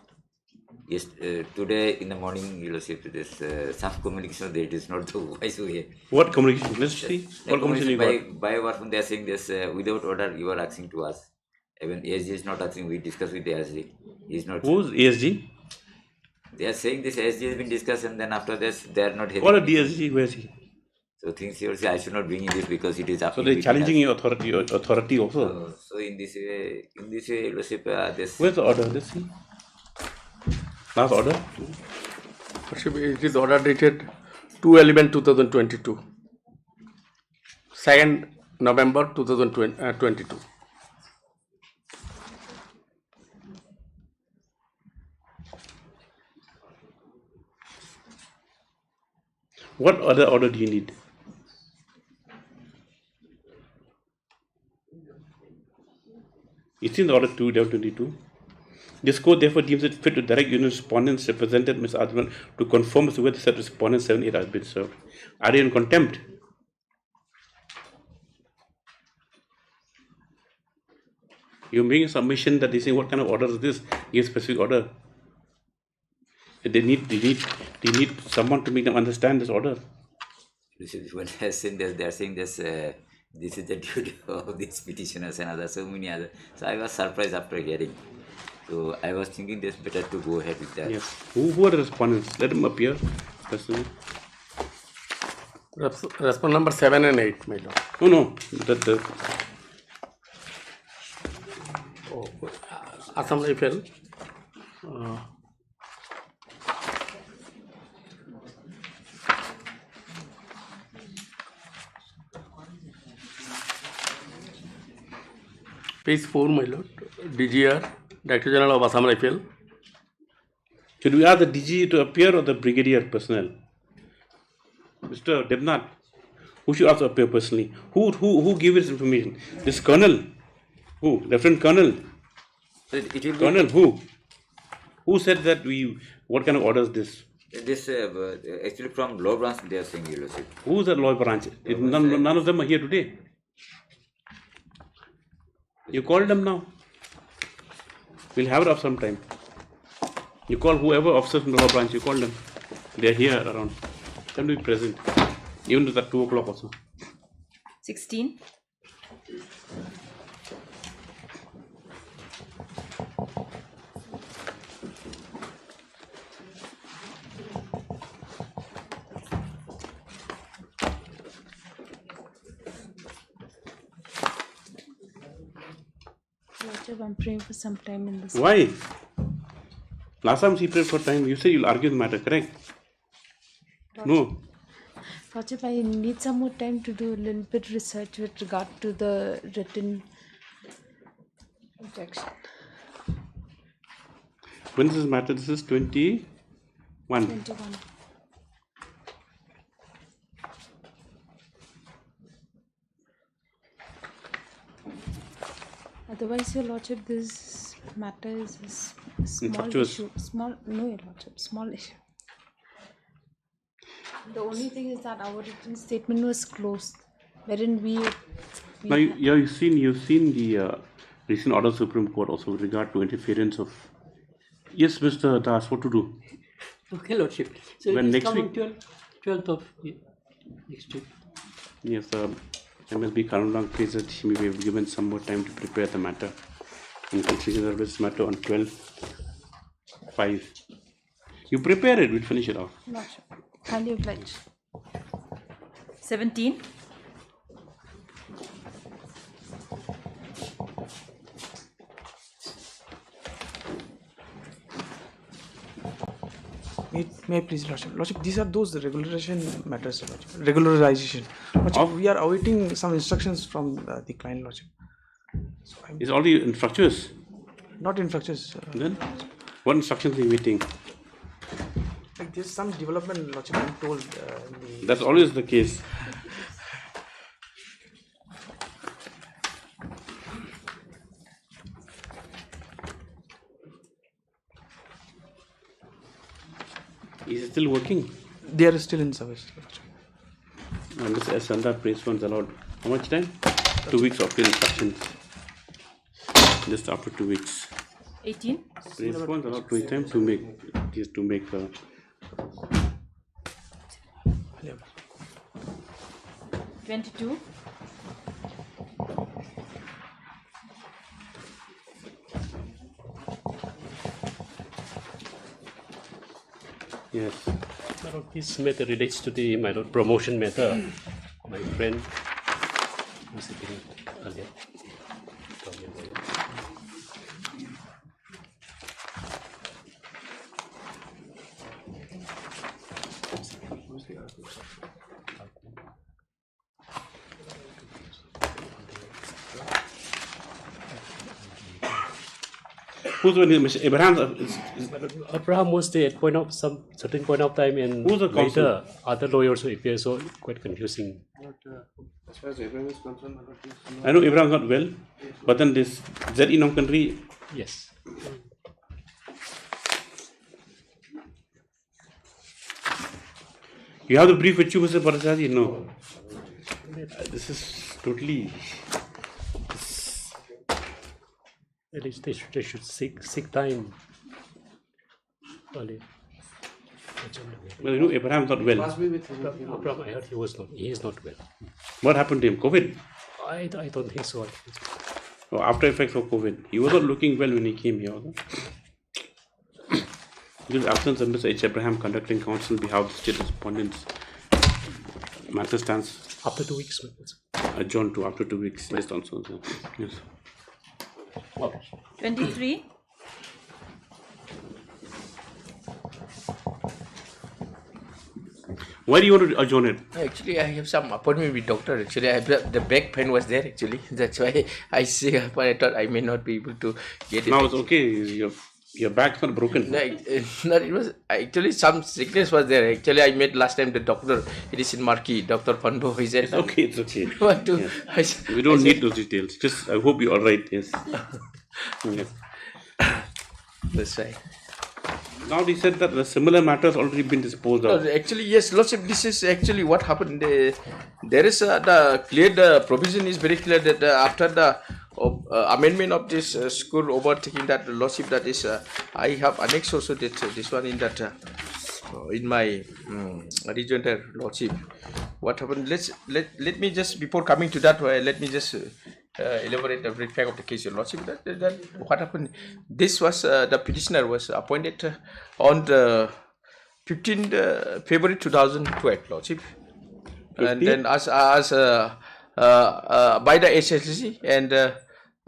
Yes, today in the morning, Your Lordship, there's some communication there, it is not the wise way. What communication? Let's see. What communication you got? By what they are saying this, without order, you are asking to us. Even ASG is not asking, we discuss with the ASG. He is not. Who's ASG? They are saying this ASG has been discussed, and then after this, they are not having. What a DSG? Where is he? So things you say I should not bring in this because it is up. So they're challenging your authority also. So in this way, Your Lordship, this. Where's the order? Let's see. Last order. It is order dated 2/11/2022, 2nd November 2022. What other order do you need? It's in order 2/22. This court therefore deems it fit to direct union respondents represented Ms. Adman to confirm as to whether said respondent 7-8 has been served. Are they in contempt? You make a submission that they say what kind of order is this? Give specific order. They need someone to make them understand this order. When they are saying this, they are saying this. This is the duty of these petitioners and others, so many others. So I was surprised after hearing. So I was thinking this better to go ahead with that. Yes. Who are the respondents? Let them appear. Personally. Respondent number 7 and 8, my lord. No. Assam Rifle. Page 4, my lord. DGR, Director General of Assam Rifle. Should we ask the DG to appear or the brigadier personnel? Mr. Debnath, who should also appear personally? Who gave this information? This colonel? Who? Lieutenant Colonel? It will Colonel who? Who said that what kind of order is this? This actually from law branch they are saying, Your Lordship. Who is the law branch? None of them are here today. You call them now. We'll have it up sometime. You call whoever officers from the law branch, you call them. They are here around. Them to be present. Even if it's at 2 o'clock also. 16. I'm praying for some time in this. Why? Last time she prayed for time, you said you'll argue the matter, correct? No. Rajab, I need some more time to do a little bit research with regard to the written objection. When does this matter? This is 21. 21. Otherwise, Your Lordship, this matter is a small issue. No, Your Lordship, small issue. The only thing is that our written statement was closed, wherein we now you've seen the recent order of Supreme Court also with regard to interference of. Yes, Mr. Das, what to do? Okay, Lordship. So when it is next coming week? 12th of next week. Yes, MSB Karunang please that she may be given some more time to prepare the matter. And consider this matter on 12/5. You prepare it, we'll finish it off. not sure. Highly obliged. 17. May I please, Lordship? Lordship, these are those regularization matters, Lordship. Regularization. Lordship, we are awaiting some instructions from the client, Lordship. It's already infructuous. Not instructions. Then, what instructions are you waiting? Like there's some development, Lordship, I'm told. That's always the case. Is it still working? They are still in service. And this standard principles allowed how much time? 2 weeks after instructions. Just after 2 weeks. 18. Principles allowed 2 weeks time to make just to make. 22. Yes. My lord, this matter relates to the promotion matter. My friend was sitting earlier. Told me about it. Who's the Mr. Abraham? Abraham was there at some certain point of time, and Who's the counsel? later other lawyers also appear, so quite confusing. As far as Abraham is concerned, I know Abraham got well, but then this Z in country. Yes. You have the brief with you, Mr. Parasaji? No. This is totally. At least they should seek time early. Well, you know, Abraham got well. Abraham, I heard he is not well. What happened to him? COVID? I don't think so. Oh, after effects of COVID. He was not looking well when he came here. Due to absence of Mr. H. Abraham conducting counsel on behalf of the state respondents, matter stands after 2 weeks. Adjourned to after 2 weeks. Based on so. Yes. 23. Why do you want to adjourn it? Actually, I have some appointment with doctor. Actually, the back pain was there. Actually, that's why I say I thought I may not be able to get it. Now it's okay. Your back's not broken. No, it was actually some sickness was there. Actually, I met last time the doctor. It is in Marquee, Dr. Panbo. He said, It's okay. It's okay. What to? Yes. We don't need those details. Just I hope you're all right. Yes. Yes. That's right. Now they said that the similar matters already been disposed of. Actually, yes, Lordship, this is actually what happened. There is the provision is very clear that after the amendment of this school overtaking that Lordship, that is, I have annexed also that this one in that in my rejoinder Lordship. What happened? Let me just before coming to that, let me just elaborate a brief fact of the case, Your Lordship. That what happened? This was the petitioner was appointed on the 15th February 2012, Lordship, and then as by the SLC and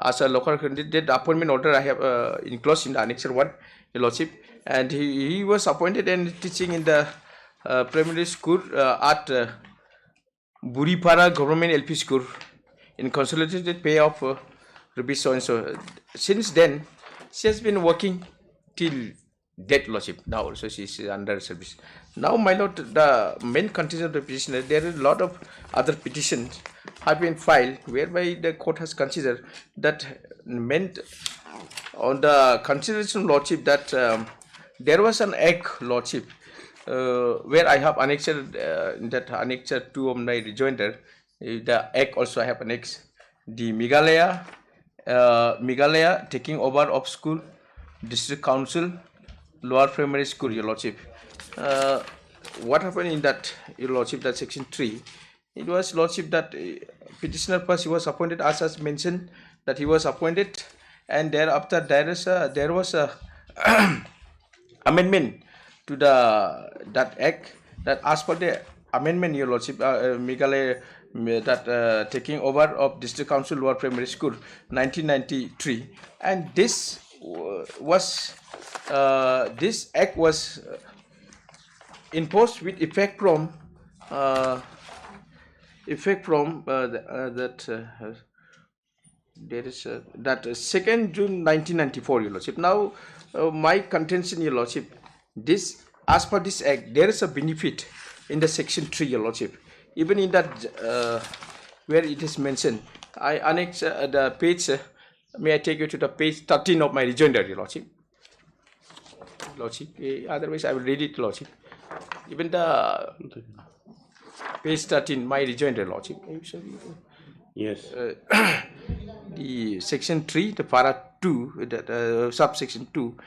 as a local candidate, the appointment order I have enclosed in the Annexure 1, Your Lordship, and he was appointed and teaching in the primary school at Buripara Government LP School in consolidated pay of rupees so and so. Since then, she has been working till death, Lordship. Now also she is under service. Now, my lord, the main contention of the petitioner, there are a lot of other petitions have been filed whereby the court has considered that meant on the consideration, Lordship, that there was an act, Lordship, where I have annexed that annexure 2 of my rejoinder. The act also I have annexed the Meghalaya taking over of school, district council, lower primary school, Your Lordship. What happened in that, Your Lordship, that section 3, it was, Lordship, that petitioner first he was appointed as mentioned that he was appointed, and thereafter there was a amendment to that act, that as per the amendment, Your Lordship, Meghalaya that taking over of district council lower primary school 1993, and this was this act was imposed with effect from there is that 2nd June 1994, Your Lordship. Now, my contention, Your Lordship, this, as per this act, there is a benefit in the section 3, Your Lordship. Even in that, where it is mentioned, I annex the page, may I take you to the page 13 of my rejoinder, Your Lordship. Lordship, otherwise I will read it, Lordship. Even the page 13, my rejoinder, Lordship. Yes. The section 3, the para 2, the subsection 2,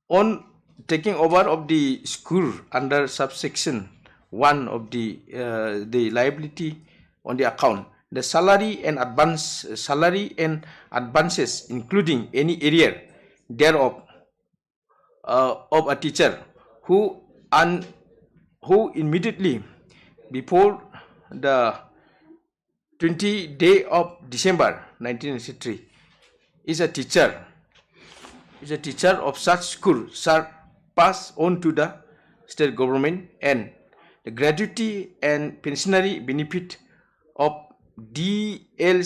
on taking over of the school under subsection 1 of the liability on the account, the salary and advances, including any area thereof of a teacher who immediately before the 20th day of December 1983 is a teacher of such school shall pass on to the state government, and the gratuity and pensionary benefit of DCLP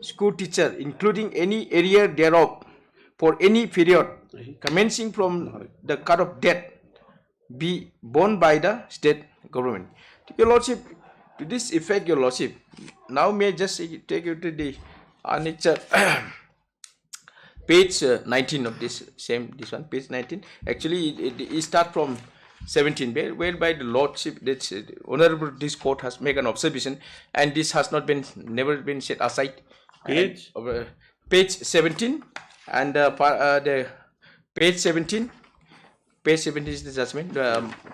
school teacher, including any area thereof, for any period commencing from the cut of death, be borne by the state government. Your Lordship, to this effect, Your Lordship, now may I just take you to the annexure page 19 of this one, page 19. Actually, it starts from 17, whereby the Lordship, Honorable this court has made an observation, and this has never been set aside. Page? Page 17, and the page 17. Page 17 is the judgment.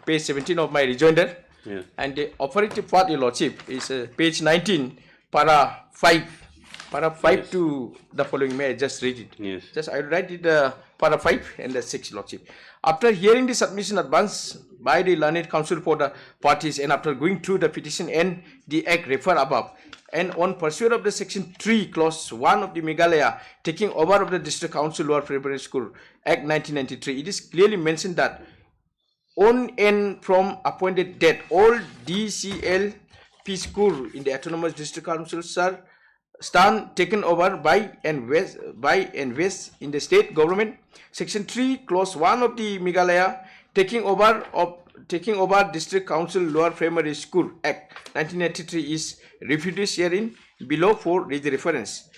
Page 17 of my rejoinder. Yeah. And the operative part, Your Lordship, is page 19, para 5. Para 5 yes. To the following. May I just read it? Yes. Just I will write it para 5 and the 6, Lordship. After hearing the submission advanced by the learned counsel for the parties, and after going through the petition and the act referred above, and on pursuit of the section 3, clause 1 of the Meghalaya taking over of the District Council Lower Primary School Act 1993, it is clearly mentioned that on and from appointed date, all DCLP school in the Autonomous District Council shall stand taken over by and west in the state government. Section 3, clause 1 of the Meghalaya taking over District Council Lower Primary School Act 1983 is refuted herein below for the reference.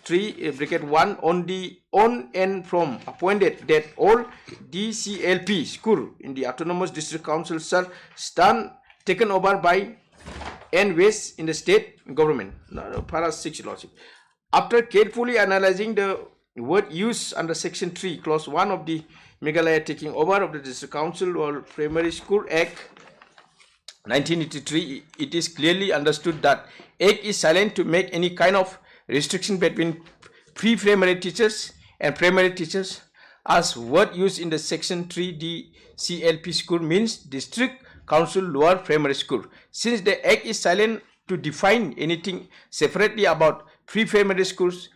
3 bracket 1 on and from appointed date, all DCLP school in the Autonomous District Council shall stand taken over by and west in the state government. Para 6, Lordship. After carefully analyzing the word used under section 3, clause 1 of the Meghalaya taking over of the District Council or Primary School Act 1983, it is clearly understood that Act is silent to make any kind of restriction between pre-primary teachers and primary teachers, as word used in the section 3 DCLP school means District Council Lower Primary School. Since the Act is silent to define anything separately about pre-primary schools,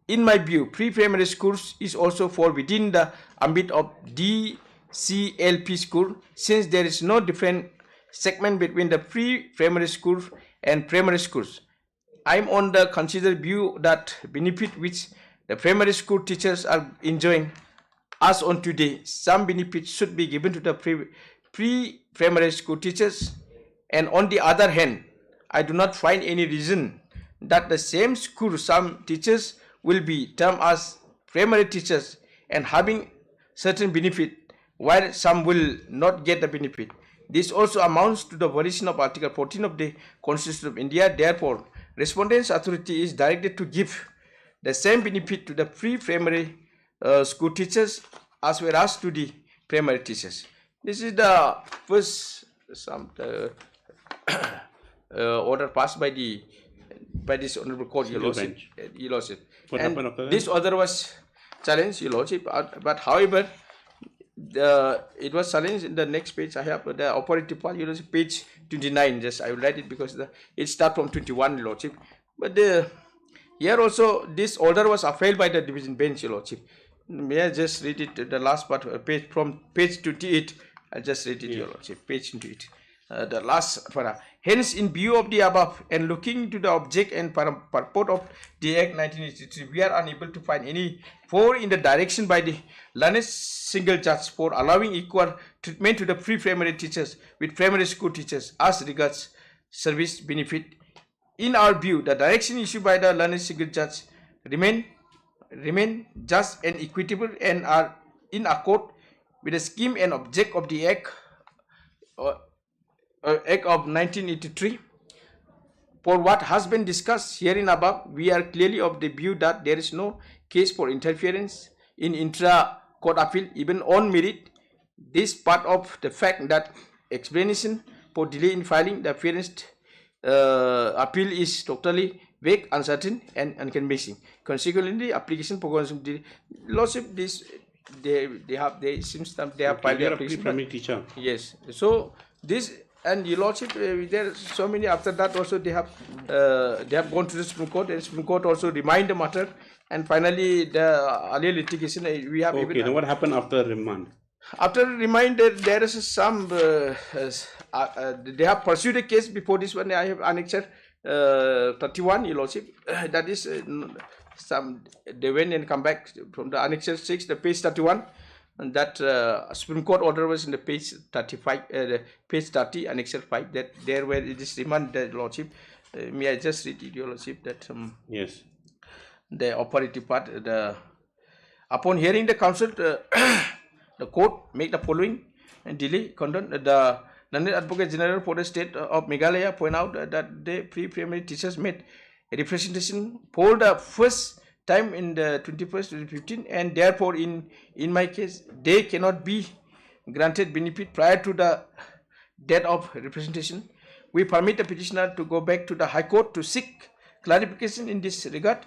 in my view, pre-primary schools is also fall within the ambit of DCLP school, since there is no different segment between the pre-primary schools and primary schools. I am on the considered view that benefit which the primary school teachers are enjoying as on today, some benefit should be given to the pre-primary school teachers, and on the other hand, I do not find any reason that the same school some teachers will be termed as primary teachers and having certain benefit, while some will not get the benefit. This also amounts to the violation of Article 14 of the Constitution of India. Therefore, respondent's authority is directed to give the same benefit to the pre-primary school teachers as well as to the primary teachers. This is the first order passed by this honorable court, Your Lordship. What happened after that? This order was challenged, Your Lordship, but however, it was challenged in the next page. I have the operative part, Your Lordship, page 29. Just I will write it because it starts from 21, Your Lordship. But here also this order was upheld by the division bench, Your Lordship. May I just read it, the last part, from page 28. I'll just read it, Your Lordship, page 28. The last para. Hence, in view of the above and looking into the object and purport of the Act 1983, we are unable to find any for in the direction by the learned single judge for allowing equal treatment to the pre-primary teachers with primary school teachers as regards service benefit. In our view, the direction issued by the learned single judge remain just and equitable and are in accord with the scheme and object of the Act of 1983. For what has been discussed herein above, we are clearly of the view that there is no case for interference in intra-court appeal, even on merit. This part of the fact that explanation for delay in filing the fairest appeal is totally vague, uncertain, and unconvincing. Consequently, application for lordship, this they have filed the application. Primary teacher. Yes. So this and your lordship, there are so many. After that, also they have gone to the Supreme Court, and Supreme Court also remind the matter. And finally, the earlier litigation we have. Okay. Now what happened after remand? After remand, there is some. They have pursued a case before this one. I have annexed 31, your lordship. That is some. They went and come back from the annexure 6, the page 31. And that Supreme Court order was in the page 35, page 30, annexure 5. That there where it is remand, the lordship. May I just read it, your lordship? That yes. The operative part. Upon hearing the counsel, the court make the following and delay condemn. The Learned Advocate General for the State of Meghalaya point out that the pre-primary teachers made a representation for the first time in the 21st 2015, and therefore in my case they cannot be granted benefit prior to the date of representation. We permit the petitioner to go back to the High Court to seek clarification in this regard.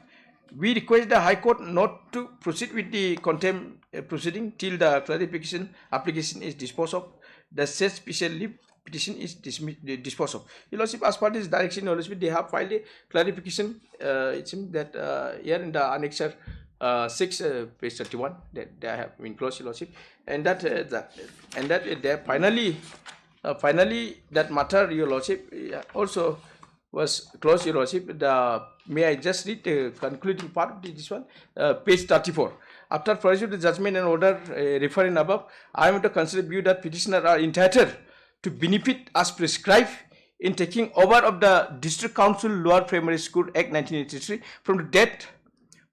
We request the High Court not to proceed with the contempt proceeding till the clarification application is disposed of. The said special leave petition is disposed of. Your lordship, as part of this direction, your lordship, they have filed a clarification. It seems that here in the annexure 6, page 31, that they have enclosed, your lordship, and that they finally that matter, your lordship, also was closed, your lordship. May I just read the concluding part of this one, page 34. After pursuing the judgment and order referring above, I am to consider view that petitioners are entitled to benefit as prescribed in taking over of the District Council Lower Primary School Act 1983 from the date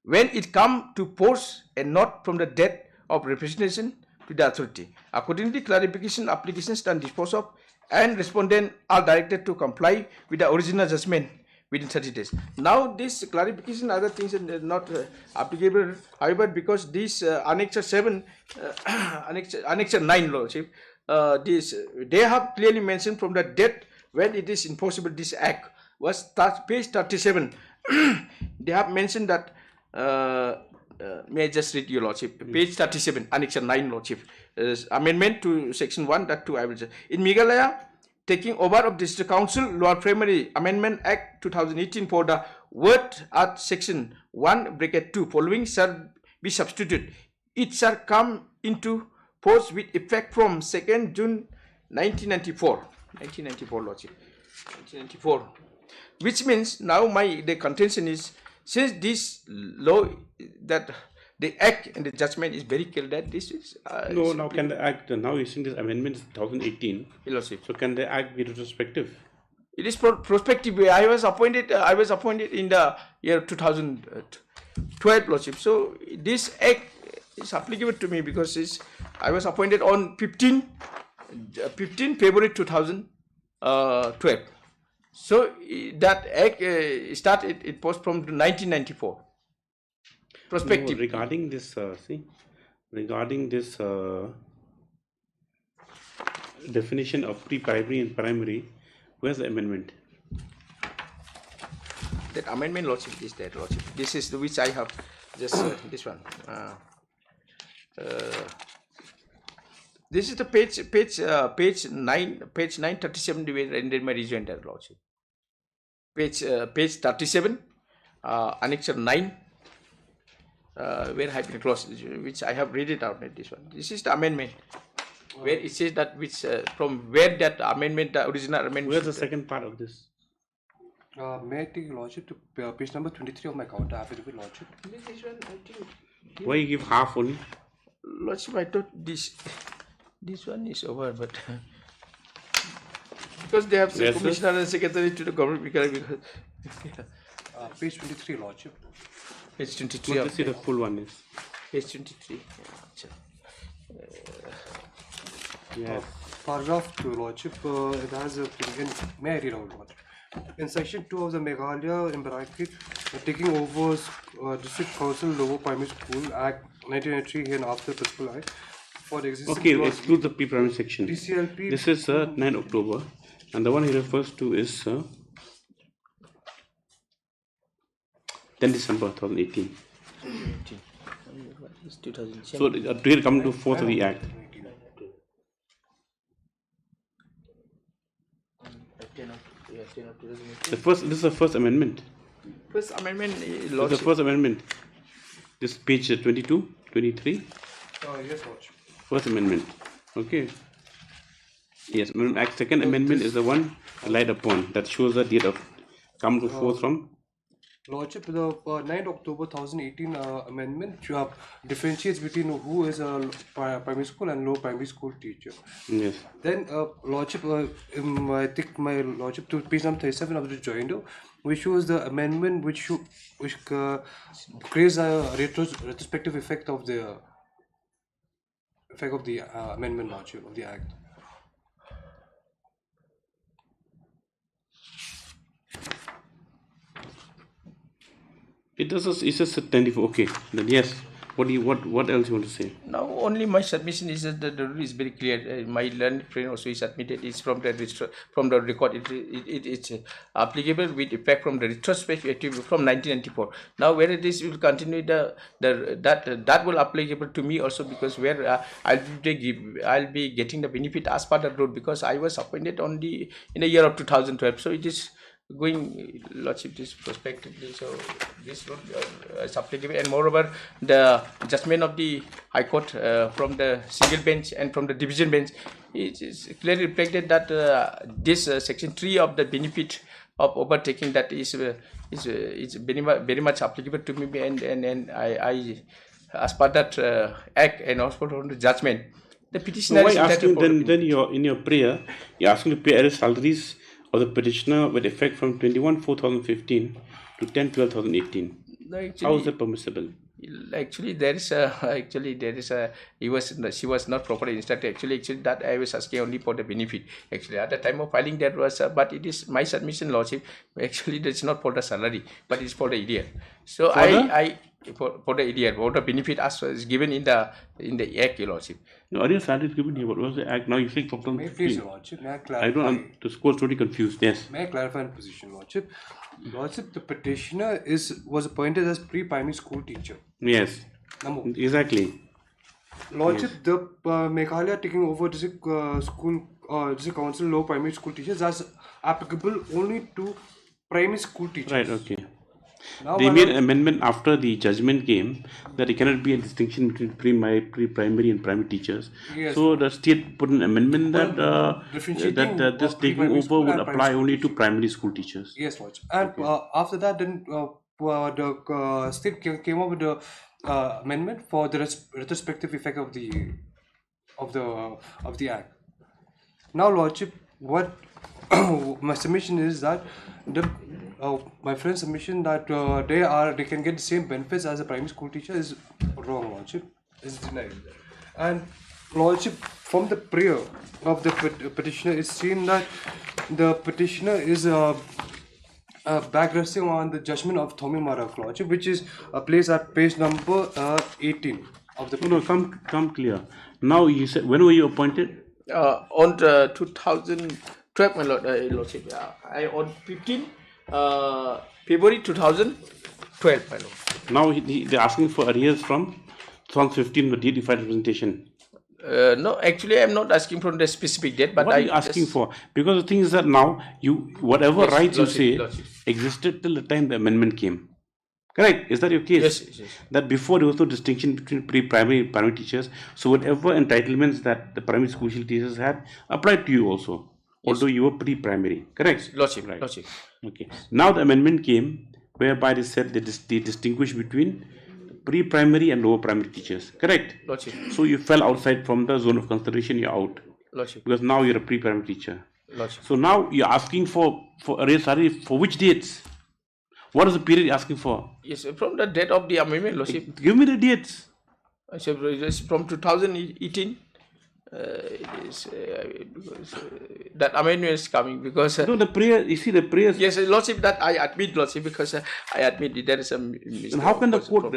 when it come to force and not from the date of representation to the authority. Accordingly, clarification applications stand disposed of and respondents are directed to comply with the original judgment within 30 days. Now, this clarification, other things are not applicable. However, because this annexure 7, annexure 9, lordship, they have clearly mentioned from the date when it is impossible. This act was page 37. They have mentioned that. May I just read your lordship? Page 37, annexure 9, lordship. Amendment to section 1. That too I will just. In Meghalaya, taking over of District Council Lower Primary Amendment Act 2018 for the word at section 1 bracket 2 following shall be substituted. It shall come into force with effect from 2nd June 1994. 1994, lordship. 1994. Which means now the contention is, since this law that the act and the judgment is very clear that this is no. Now can the act now using this amendment is 2018. Lordship. So can the act be retrospective? It is prospective. I was appointed in the year 2012, lordship. So this act is applicable to me because I was appointed on 15 February 2012. So that act started. It was from 1994. Prospective. No, regarding this, definition of pre-primary and primary, where's the amendment? That amendment, lordship, is there, lordship. This is the which I have just this one. This is the page 937 rendered my rejoinder, lordship. Page 37, annexure 9. Where have been closed, which I have read it out at this one. This is the amendment. where it says that which from where that amendment, original amendment. Where's the second part of this? May I take your lordship to page number 23 of my counter affidavit, lordship? Why you give half only? Lordship, I thought this one is over, but because they have Yes, commissioner and secretary to the government. Because Page 23, lordship. Page 23. What see the full one is? Page 23. Yes. Paragraph 2, lordship. It has a may I read out, lordship? In section 2 of the Meghalaya in bracket, taking over District Council Lower Primary School Act 1993 here and after Principal Act for the existing. Okay, exclude the pre-primary section. DCLP. This is 9 October, and the one he refers to is 10 December 2018. So it will come to 4th of the Act. This is the first amendment. First amendment, This is the first amendment. This page 22, 23. Yes, lordship. First amendment. Okay. Yes, Act second amendment is the one relied upon that shows the date of come to force from. Lordship, the 9th October 2018 amendment differentiates between who is a primary school and low primary school teacher. Yes. Then, Lordship, I think my Lordship to page number 37 of the joinder, which shows the amendment which creates a retrospective effect of the amendment, Lordship, of the Act. It does. It says 24. Okay. Then yes. What else you want to say? Now only my submission is that the rule is very clear. My learned friend also is admitted. It's from the record. It's applicable with effect from the retrospective from 1994. Now where it is will continue that will applicable to me also, because where I'll be getting the benefit as per the rule, because I was appointed only in the year of 2012. So it is going, Lordship, this prospectively, so this road is applicable, and moreover the judgment of the High Court from the single bench and from the division bench, it is clearly reflected that this section 3 of the benefit of overtaking that is very much applicable to me, and I as per that act and also from the judgment, the petitioner. So why asking then in your prayer you're asking to pay arrest salaries of the petitioner with effect from 21/4/2015 to 10/12/2018. How is that permissible? Actually, she was not properly instructed. Actually, that I was asking only for the benefit. Actually, at the time of filing, that was, but it is my submission, Lordship. Actually, that's not for the salary, but it's for the idiot. So for the idiot, for the benefit as is given in the act, Your Lordship. No, earlier salary is given here. What was the act? Now you say from 2015. Your Lordship, may I clarify? I don't. The score is totally confused. Yes. May I clarify the position, Lordship? Lordship, the petitioner was appointed as pre-primary school teacher. Yes. Exactly. Lordship, the Meghalaya taking over district council low primary school teachers as applicable only to primary school teachers. Right. Okay. Now They made an amendment after the judgment came that it cannot be a distinction between pre-primary and primary teachers. Yes. So the state put an amendment that this taking over would apply only to primary school teachers. Yes, Lordship. And after that, then the state came up with the amendment for the retrospective effect of the act. Now, Lordship, what my submission is that my friend's submission that they can get the same benefits as a primary school teacher is wrong, Lordship. Is denied. And Lordship, from the prayer of the petitioner, it seems that the petitioner is backresting on the judgment of Tommy Marak, Lordship, which is placed at page number 18 of the petition. No, come clear. Now you said, when were you appointed? On 2012, my Lordship. I on 15 February 2012, my Lord. Now they're asking for arrears from 2015 with date-defied representation. No, actually, I'm not asking from the specific date, but what are you asking for? Because the thing is that now whatever rights you say existed till the time the amendment came. Correct? Is that your case? Yes, yes. That before there was no distinction between pre-primary and primary teachers. So whatever entitlements that the primary school teachers had applied to you also, although you were pre-primary. Correct? Lordship, Right. Lordship. Okay. Now the amendment came whereby they said they distinguish between pre-primary and lower primary teachers. Correct? Lordship. So you fell outside from the zone of consideration. You're out. Lordship. Because now you're a pre-primary teacher. Lordship. So now you're asking for arrears salary for which dates? What is the period you're asking for? Yes, from the date of the amendment, Lordship. Give me the dates. It's from 2018. It is because that amendment is coming because no, the prayer. You see the prayers. Yes, Lordship. That I admit, Lordship, because I admit there is a mistake. And how can the court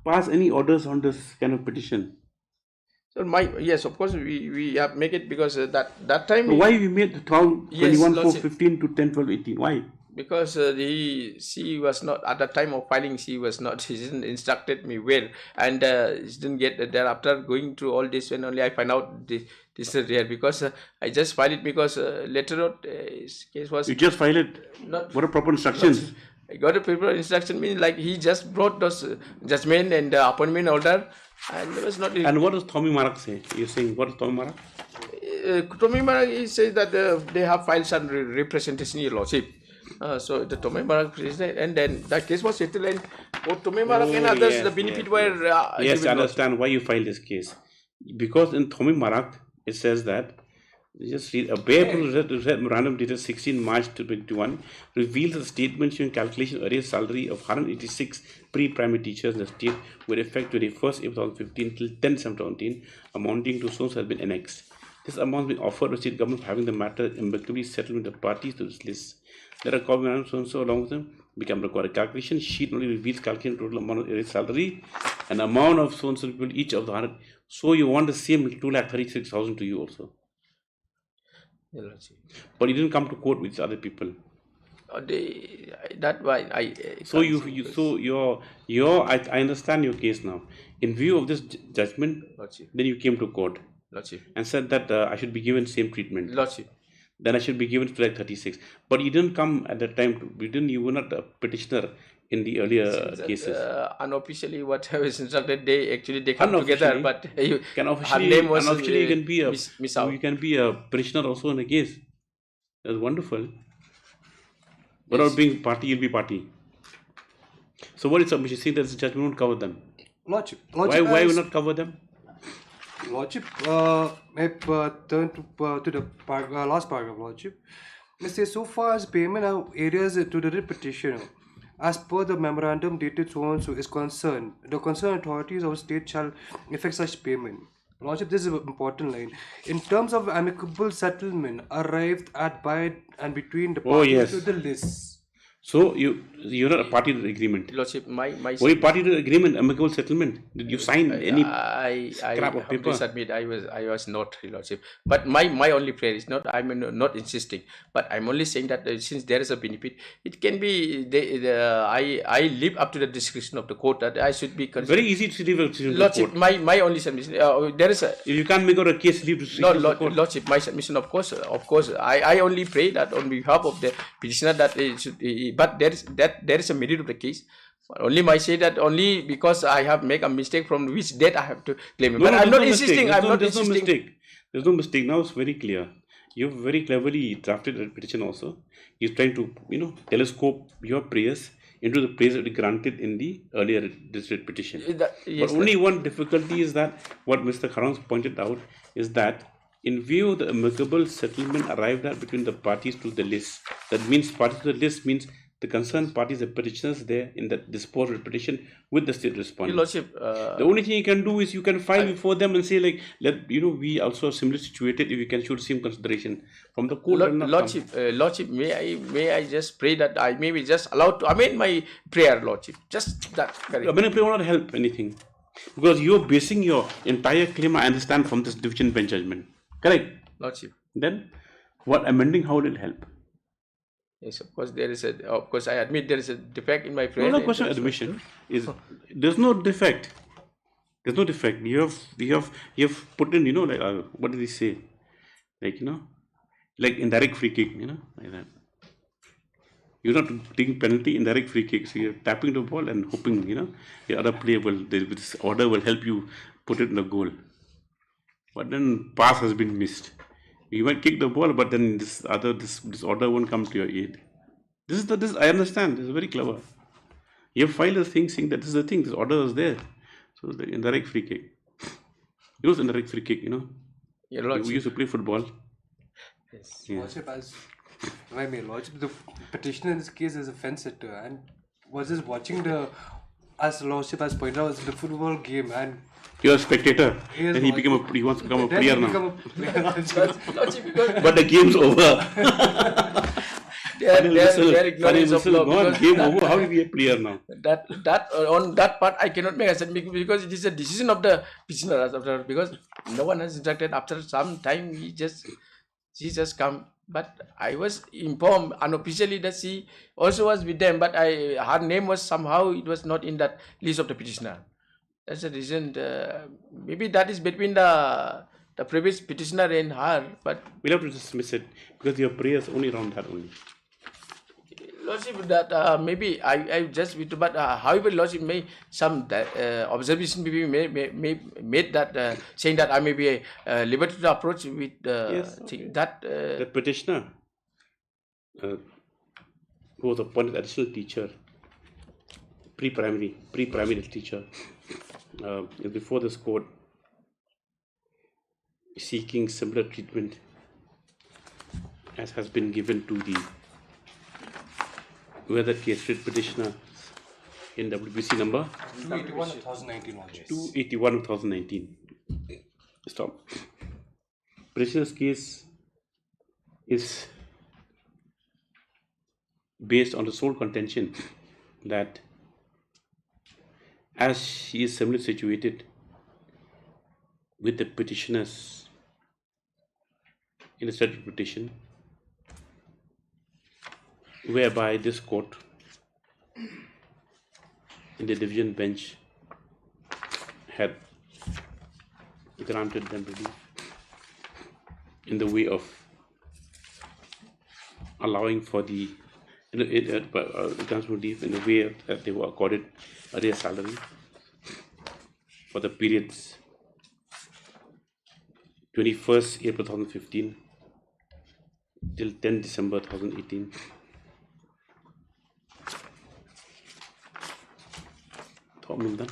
pass any orders on this kind of petition? So yes, of course we have make it because that time. So why we made the 12, Yes, 21, 4, Lordship. 15 to 10, 12, 18? Why? Because she was not at the time of filing. She didn't instructed me well, and she didn't get thereafter going through all this. When only I find out this is there because I just filed it because later on his case was. You just filed it. Not what are proper instructions? I got a paper instruction means like he just brought those judgment and appointment order, and there was not. And what does Tommy Marak say? You're saying what is Tommy Marak? Tommy Marak, he says that they have filed some representation in your lordship. So the Tommy Marak president, and then that case was settled, and both Tommy Marak and others, the benefit were. Yes, I understand why you filed this case. Because in Tommy Marak, it says that, just read, a bare memorandum dated 16 March 2021 reveals a statement showing calculation arrears salary of 186 pre-primary teachers in the state with effect 21st April 2015 till 10 September 2017, amounting to so has been annexed. This amount has been offered to state government having the matter amicably settled with the parties to this list. There are copy so along with them become required. A calculation sheet only reveals calculating total amount of arrears salary and amount of so and so people each of the 100. So you want the same 2,36,000 to you also. But you didn't come to court with other people. That why I. So I understand your case now. In view of this judgment, Lordship. Then you came to court. Lordship. And said that I should be given same treatment. Lordship. Then I should be given flag 36. But you didn't come at that time. You were not a petitioner in the earlier cases. Unofficially, what I was instructed, they come together. But her name was unofficially you can be miss out. You can be a petitioner also in a case. That's wonderful. Without being party, you'll be party. So what is submission? See that this judgment won't cover them. Lordship. Why will not cover them? Lordship, may turn to the last paragraph, Lordship. Let's say, so far as payment of areas to the writ petitioner, as per the memorandum dated so and so is concerned, the concerned authorities of state shall effect such payment. Lordship, this is an important line. In terms of amicable settlement arrived at by and between the parties to the list. So you're not a party to the agreement. Lordship, my were you party to the agreement, amicable settlement? Did you sign any scrap of paper? I admit I was not, Lordship. But my only prayer is not, I'm not insisting, but I'm only saying that since there is a benefit, it can be I live up to the discretion of the court that I should be considered. Very easy to leave a decision Lordship, to the court. my only submission there is a. If you can't make out a case, leave to the court. Lordship, my submission, of course, I only pray that on behalf of the petitioner that it should. But there is a merit of the case. Only I say that only because I have made a mistake from which date I have to claim it. But I'm not insisting. There's no mistake. There's no mistake. Now it's very clear. You've very cleverly drafted a petition also. You're trying to, telescope your prayers into the prayers that were granted in the earlier district petition. Yes, but only one difficulty is that what Mr. Kharans pointed out is that in view of the amicable settlement arrived at between the parties to the list, that means parties to the list means the concerned parties, the petitioners there in the disposed petition with the state respondent. Lordship, the only thing you can do is you can file before them and say we also are similarly situated. If you can show the same consideration from the court. Lordship, may I just pray that I may be just allowed to amend my prayer, Lordship. Just that. Amending prayer will not help anything because you are basing your entire claim, I understand, from this division bench judgment. Correct, Lordship. Then, what amending? How will it help? Yes, of course there is of course I admit there is a defect in my prayer. No question of admission is there's no defect. There's no defect. You have put in, what did he say? Like indirect free kick, like that. You're not taking penalty, indirect free kicks. You're tapping the ball and hoping, the other player this order will help you put it in the goal. But then pass has been missed. You might kick the ball, but then this order won't come to your aid. This I understand. This is very clever. You have filed a thing saying that this is the thing. This order is there. So the indirect free kick. It was indirect free kick. We used to play football. Yes. Lordship, as if I may, Lordship, the petitioner in this case is a fence sitter and was just watching as Lordship has pointed out, the football game, and you're a spectator. Yes, and he wants to become a player now. But the game's over. Game over. How do we be a player now? On that part I cannot make a statement because it is a decision of the petitioner because no one has instructed. After some time she just come. But I was informed unofficially that she also was with them, but her name was somehow, it was not in that list of the petitioner. That's the reason. Maybe that is between the previous petitioner and her, but we'll have to dismiss it because your prayers only around that only. Lordship, that maybe I just but however Lordship may some observation maybe made that saying that I may be a liberty to approach with the petitioner who was appointed additional teacher, pre-primary teacher, before this court seeking similar treatment as has been given to the whether case petitioner in WBC number 281 of 2019. 281 of 2019. Stop. Petitioner's case is based on the sole contention that as she is similarly situated with the petitioners in the statutory petition, whereby this court in the division bench had granted them relief in the way of allowing for the relief in the way that they were accorded arrears salary for the periods 21st April 2015 till 10 December 2018. Come on with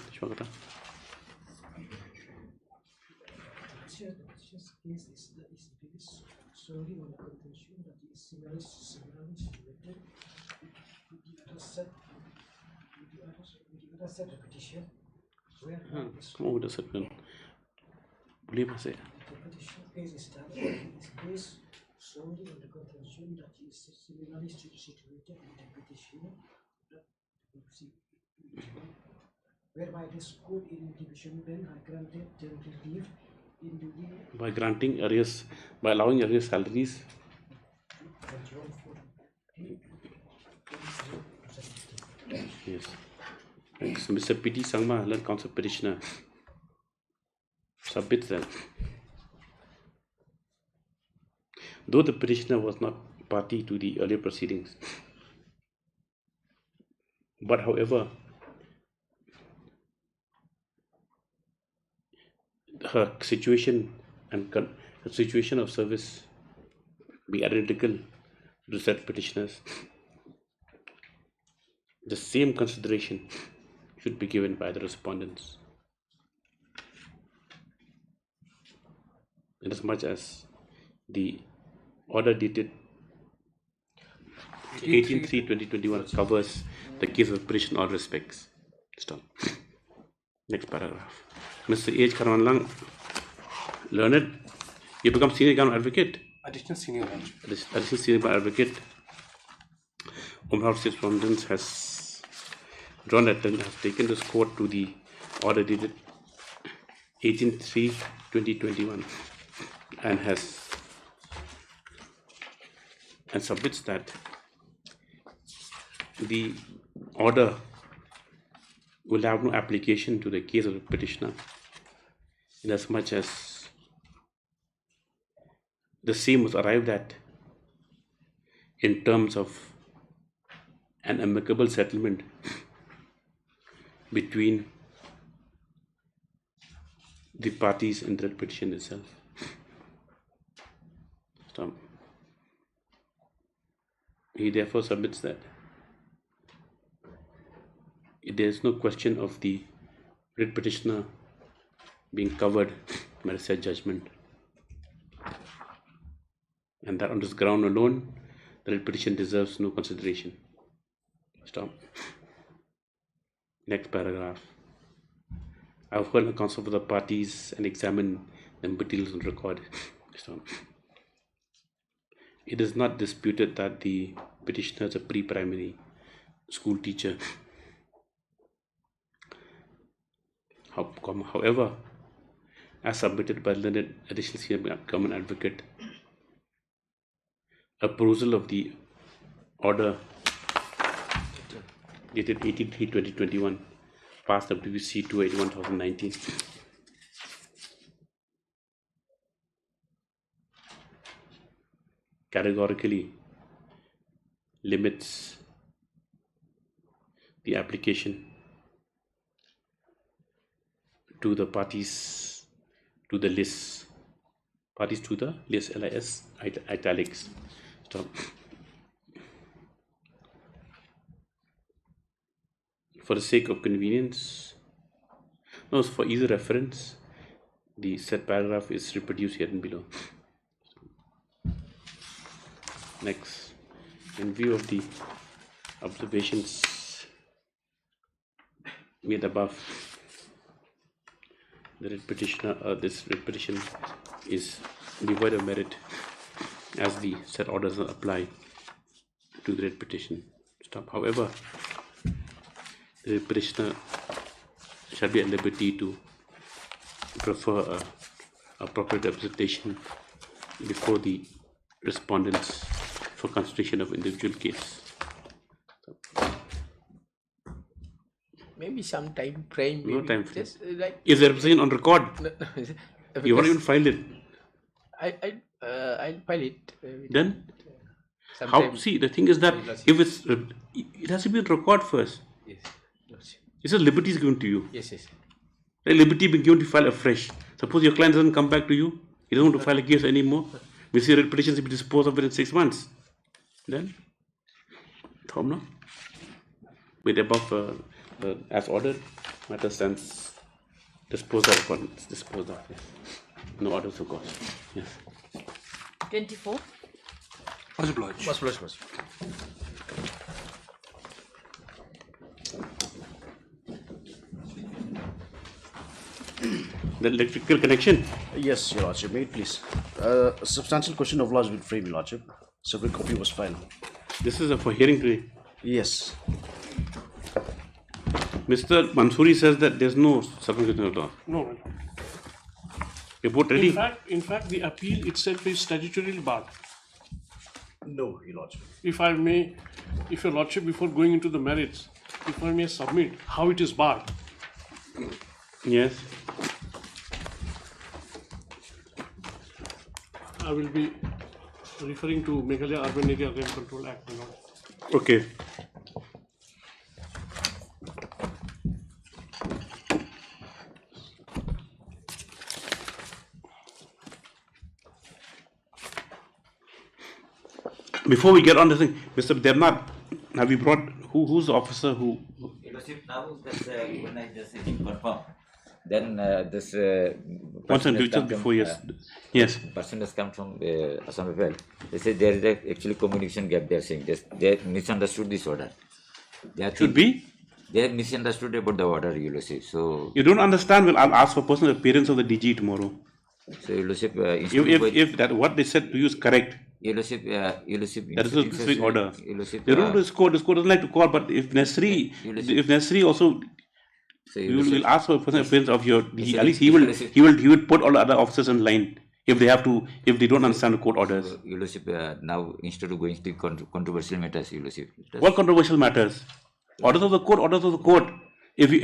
the second. Believe us, The petition case is based solely on the contention that he is similarly situated with the petitioner, whereby this court in division bench granted the relief in the way by granting arrears, by allowing arrears salaries. Yes. So Mr. P.T. Sangma, Land Council petitioner, submits that though the petitioner was not party to the earlier proceedings, but however, her situation and her situation of service be identical to said petitioners, the same consideration should be given by the respondents, inasmuch as the order dated 18/3/2021 covers the case of petition in all respects. Stop. Next paragraph. Mr. H. Karanlang, learned, you become senior government advocate. Additional senior advocate. Umrah Respondents has drawn attention, has taken this court to the order dated 18/3/2021 and submits that the order will have no application to the case of the petitioner, inasmuch as the same was arrived at in terms of an amicable settlement between the parties in the petition itself. So, he therefore submits that there is no question of the writ petitioner being covered by the said judgment, and that on this ground alone, the writ petition deserves no consideration. Stop. Next paragraph. I have heard the counsel of the parties and examined the materials on record. Stop. It is not disputed that the petitioner is a pre-primary school teacher. However, as submitted by learned additional senior government advocate, a perusal of the order dated 18/3/2021, passed WC 281/2019, categorically limits the application to the parties to the list, parties to the list, LIS italics. Stop. For the sake of convenience, no, for easy reference, the said paragraph is reproduced here and below. Next, in view of the observations made above, the writ petitioner, this writ petition is devoid of merit, as the said order does not apply to the writ petition. Stop. However, the writ petitioner shall be at liberty to prefer a appropriate representation before the respondents for consideration of individual case. Maybe some time frame. No time frame. Just like Is the representation on record? No, You haven't even filed it. I'll file it. Then how? Sometime. See, the thing is that if it's it has to be on record first. Yes. It's a liberty is given to you. Yes, yes. The liberty being given to file afresh. Suppose your client doesn't come back to you, he doesn't want to file a case anymore. We see writ petitions to be disposed of within 6 months. Then, Tom, with above as ordered, matter stands disposed of. Disposed of. Yes. No orders of course. Yes. 24. The electrical connection. Yes, Your Lordship. May it please. A substantial question of law has been framed, Your Lordship. Separate copy was filed. This is for hearing today. Yes. Mr. Mansoori says that there's no circumstantial law. No. Report ready? In fact, the appeal itself is statutorily barred. No, Your Lordship. If Your Lordship, before going into the merits, if I may submit how it is barred. Yes. I will be referring to Meghalaya Urban Area Rent Control Act. My Lord. Okay. Before we get on this thing, Mr. Devnath, have you brought who's the officer who? Your Lordship, now that's when I just confirm. Then this Person has come before, yes. Yes. Person has come from Assam Rifle. They say there is actually communication gap. They are saying this. They misunderstood this order. Should be. They have misunderstood about the order, Your Lordship. So You don't understand? Well, I'll ask for personal appearance of the DG tomorrow. So Your Lordship, if that what they said to you is correct. Your Lordship, that is a specific order. Your Lordship, They don't do this court. This court doesn't like to call, but if necessary, also. So you will ask for personal appearance of your DG. At least he will put all the other officers in line if they don't understand the court orders. So, Your Lordship, now instead of going to controversial matters, Your Lordship. What controversial matters? Orders of the court, orders of the court. If you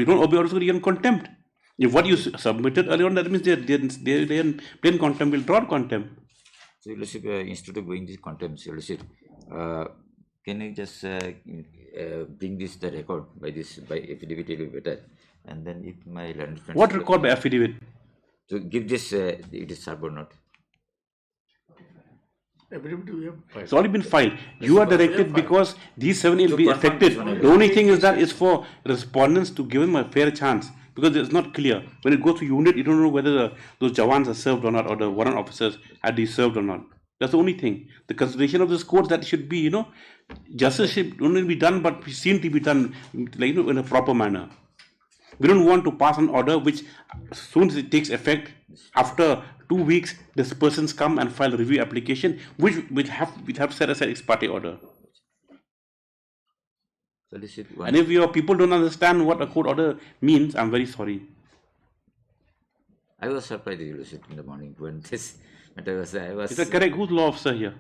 don't obey orders, you're in contempt. If what you submitted earlier on, that means they're in plain contempt, will draw contempt. So, Your Lordship, instead of going to contempt, Your Lordship, can you just bring this the record by affidavit will be better, and then if my understanding. What record by affidavit? To give this it is served or not. It's already been filed. You are directed because these 7 will be affected. The only thing is that it's for respondents to give them a fair chance, because it's not clear. When it goes to unit, you don't know whether those Jawans are served or not, or the warrant officers are they served or not. That's the only thing. The consideration of this court that should be, justice should only be done, but seem to be done in a proper manner. We don't want to pass an order which, as soon as it takes effect, after 2 weeks, this persons come and file a review application, which will have set aside ex parte order. And if your people don't understand what a court order means, I'm very sorry. I was surprised in the morning when this matter was. Is that correct? Who's law officer here?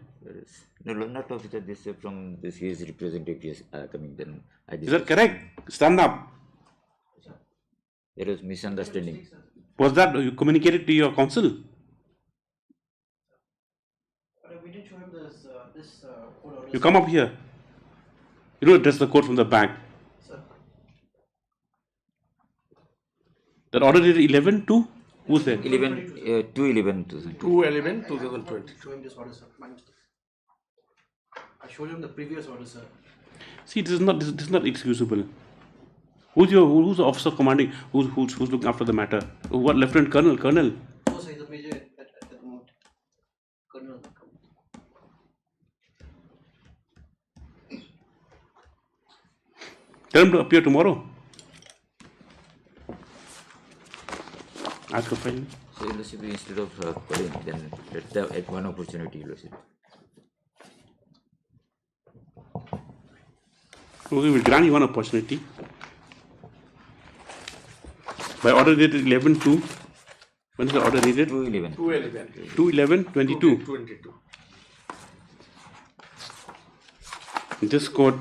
No, not officer. This from this his representatives coming. Then is that correct? Stand up. There was misunderstanding. Was that you communicated to your counsel? We didn't show him this court order. You come up here. You don't address the court from the back. Sir. That order is 11/2? Who's there? 2/11/2020. Show him this order, sir. I showed him the previous order, sir. See, this is not excusable. Who's the officer commanding? Who's looking after the matter? What, Lieutenant Colonel? No, sir, he's a major at the moment. Colonel. Tell him to appear tomorrow. Ask for file. So, instead of calling, then at one opportunity, We will grant you one opportunity. By order dated 11/2. When is the order dated? 2/11. 2/11/22. This court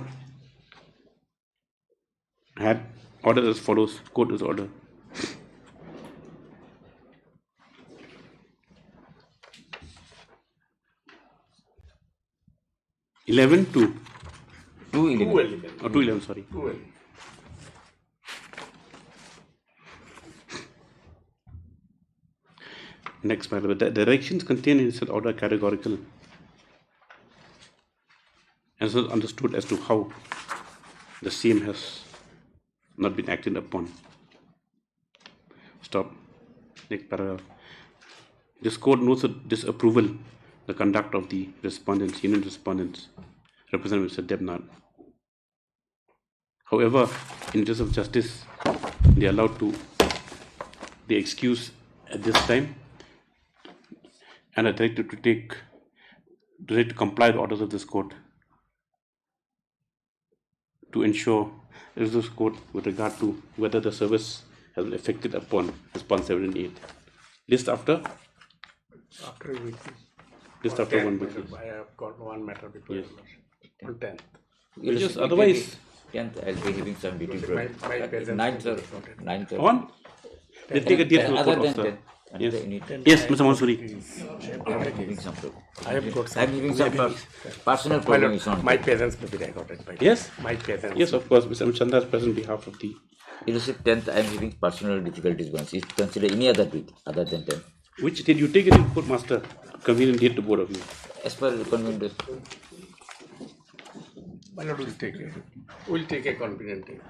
had ordered as follows. Court is order. (11/2). 2/11. Oh, 2/11, sorry. 2/11. Next, by the way, the directions contained in said order are categorical and so understood as to how the same has not been acted upon. Stop. Next paragraph. This court notes disapproval the conduct of the respondents, union respondents, represented by Mr. Debnard. However, in interest of justice, they are allowed to be excused at this time and are directed to comply with the orders of this court to ensure this court with regard to whether the service has been effected upon response 7 and 8. List after? After a week. List after 1 week. I have got one matter before. Yes. On 10th. Just otherwise. 10th, I'll be having some duty for My presence 9th or on? They take a date from the court officer. Yes. Yes, Mr. Mansuri. I have got some personal problem. My presence will be recorded by Yes? My presence. Yes, of course. Mr. Chanda is present on behalf of the. Illusive 10th, I am having personal difficulties once. If consider any other date other than 10th. Which date you take it in court, master? Convenient date to both of you. As per convenient. Why not we'll take it? We'll take a convenient date.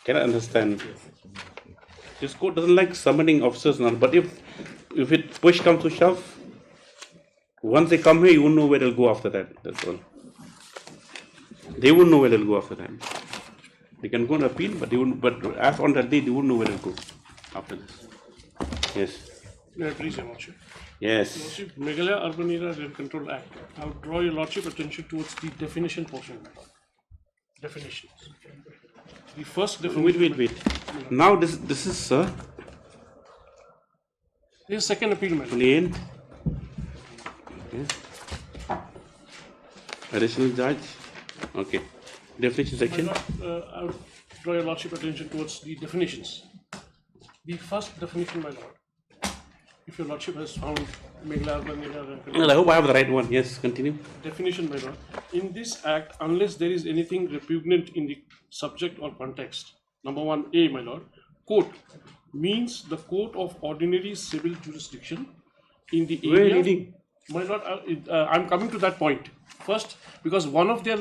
Can I understand? This court doesn't like summoning officers now, but if it push comes to shove, once they come here, you won't know where they'll go after that. That's all. They won't know where they'll go after that. They can go and appeal, but they won't. But as on that day, they won't know where they'll go after this. Yes. Please, Your Lordship. Yes. Lordship, Meghalaya Urban Area Rent Control Act. I would draw Your Lordship attention towards the definition portion. Definitions. The first definition. Wait. Now this is sir. This is second appeal, madam. Plain. Okay. Additional judge. Okay. Definition section. I would draw Your Lordship attention towards the definitions. The first definition, my lord. if your lordship has found Meghalaya urban area rent control. Well, I hope I have the right one. Yes, continue. Definition, my lord. In this act, unless there is anything repugnant in the subject or context. Number 1A, my lord. Court means the court of ordinary civil jurisdiction in the area. Where are you reading? My lord, I'm coming to that point. First, because one of their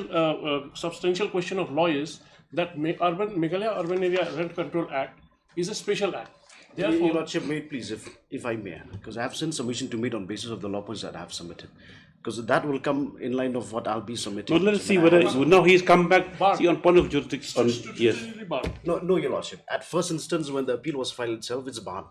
substantial question of law is that Meghalaya Urban Area Rent Control Act is a special act. Therefore, Your Lordship, may it please, if I may, because I have sent submission to meet on basis of the law points that I have submitted. Because that will come in line of what I'll be submitting. No, let's see whether now he's come back. See on point of jurisdiction. Yes. No, Your Lordship. At first instance, when the appeal was filed itself, it's barred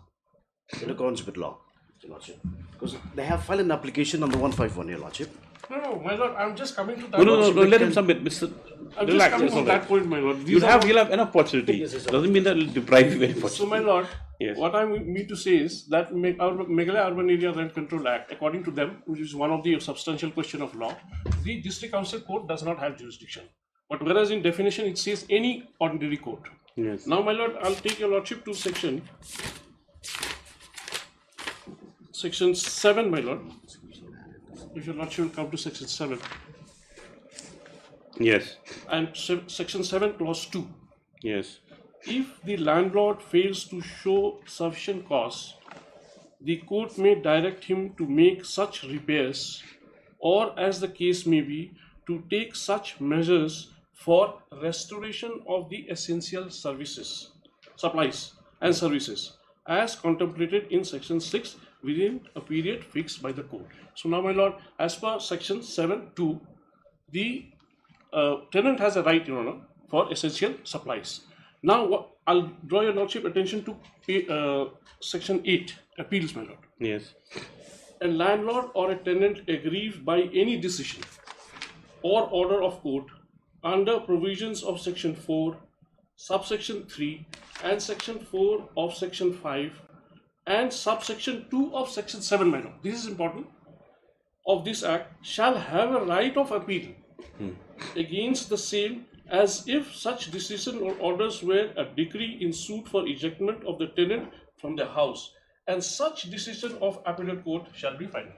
in accordance with law, Your Lordship. Because they have filed an application on the 151, Your Lordship. No, my lord, I'm just coming to that. No, let him submit, Mr. I'm Relax, just coming to that point, my lord. You'll have enough opportunity. Doesn't mean that it'll deprive you very much. So, my lord, what I mean to say is that Meghalaya Urban Area Rent Control Act, according to them, which is one of the substantial question of law, the District Council Court does not have jurisdiction. But whereas in definition it says any ordinary court. Yes. Now, my lord, I'll take your lordship to section 7, my lord. If your lordship will come to section 7. Yes. And section 7 clause 2. Yes. If the landlord fails to show sufficient cause, the court may direct him to make such repairs, or as the case may be, to take such measures for restoration of the essential supplies and services, as contemplated in section 6 within a period fixed by the court. So now, my lord, as per section 7(2), the tenant has a right, Your Honor, for essential supplies. Now, I'll draw your lordship attention to section 8, appeals, my lord. Yes. A landlord or a tenant aggrieved by any decision or order of court under provisions of section 4, subsection 3, and section 4 of section 5, and subsection 2 of section 7, my lord, this is important, of this act, shall have a right of appeal against the same, as if such decision or orders were a decree in suit for ejectment of the tenant from the house, and such decision of appellate court shall be final.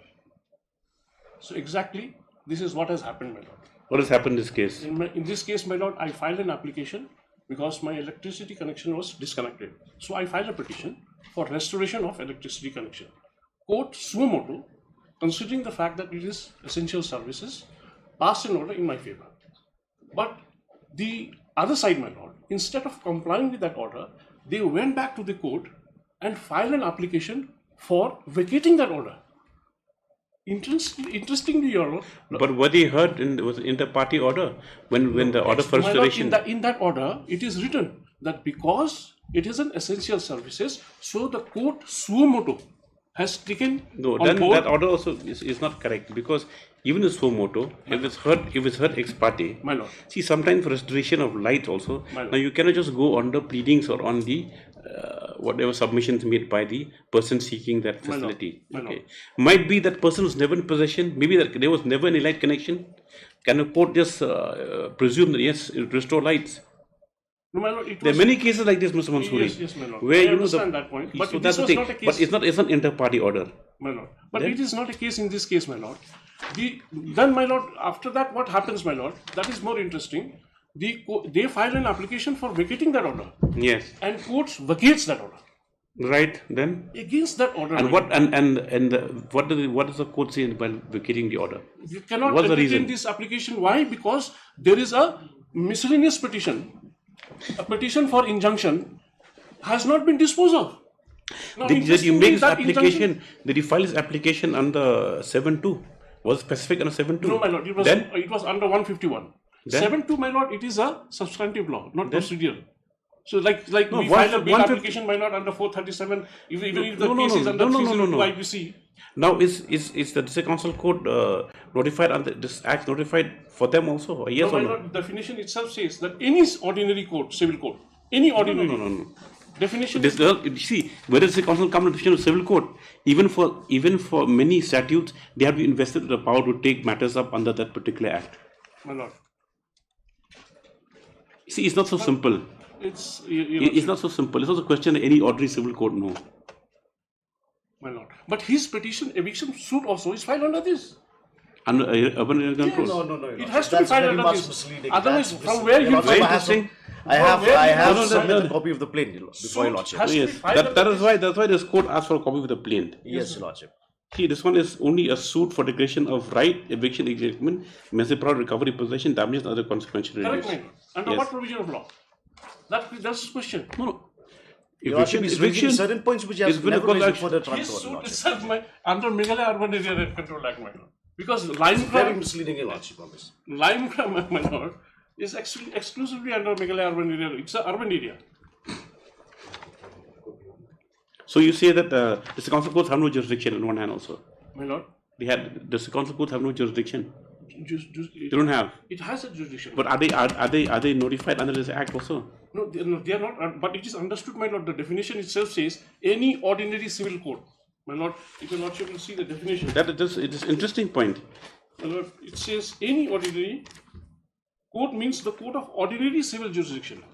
So exactly, this is what has happened, my lord. What has happened in this case? In this case, my lord, I filed an application because my electricity connection was disconnected. So I filed a petition for restoration of electricity connection. Court suo motu, considering the fact that it is essential services, passed an order in my favor. But the other side, my lord, instead of complying with that order, they went back to the court and filed an application for vacating that order. Interestingly, Your Lord. But what they heard was inter-party order when the order for restoration. In that order, it is written that because it is an essential services, so the court suo motu has taken on board. That order also is not correct, because even the suo motu, if it's heard ex parte, my lord. See, sometimes for restoration of light also, now you cannot just go on the pleadings or on the whatever submissions made by the person seeking that facility. Okay. Might be that person was never in possession, maybe that there was never any light connection. Can a court just presume that yes, it restore lights? No, my lord, there are many cases like this, Mr. Mansoori. Yes, my lord. Where I understand that point. But so this was not a case. But it's not inter-party order. My lord. But it is not a case in this case, my lord. Then, my lord, after that, what happens, my lord? That is more interesting. They file an application for vacating that order. Yes. And courts vacates that order. Right. Then against that order. And what what does the court say by vacating the order? You cannot What's the entertain reason? this application. Why? Because there is a miscellaneous petition. A petition for injunction has not been disposed of. Now, Did you make this application? Injunction, did you file this application under 7.2? Was it specific under 7.2? No, my lord. It was under 151. 7.2, my lord. It is a substantive law, not procedural. So, like we file a bill application, my lord, under 437. Even if the case is under 302 IPC. Now, is the District Council Court notified under this Act notified for them also? Yes no, or my no? lord, the definition itself says that any ordinary court, civil court, any ordinary No. definition. See, whether the council come to decision of civil court, even for many statutes, they have been invested with the power to take matters up under that particular act. My lord. See, it's not so simple. It's not so simple. It's not a question that any ordinary civil court knows. my lord. But his petition, eviction suit also is filed under this. Under urban area control? No, It has to be that's filed very under much this. misleading. Otherwise, That's from where Your you Lordship, I have submitted a copy of the plaint before Your Lordship. Yes, that's why this court asked for a copy of the plaint. Yes, Your Lordship. See, this one is only a suit for declaration of right, eviction, ejectment, misappropriate recovery, possession, damages, and other consequential Correct, release. my lord. Under what provision of law? That's the question. No. Your Lordship is raising certain points which has never raised before the His trial court, suit Lordship. itself under Meghalaya Urban Area Rent Control Act, my lord. Because lime It's very misleading, Your Lordship, on this. Lime, my lord, is actually exclusively under Meghalaya Urban Area. It's an urban area. So you say that the council courts have no jurisdiction on one hand also. My lord? The council courts have no jurisdiction. They don't have. It has a jurisdiction. But are they notified under this act also? No, they are not. But it is understood, my lord. The definition itself says any ordinary civil court. My lord, if your lordship will see the definition. It is interesting point. My lord, it says any ordinary court means the court of ordinary civil jurisdiction.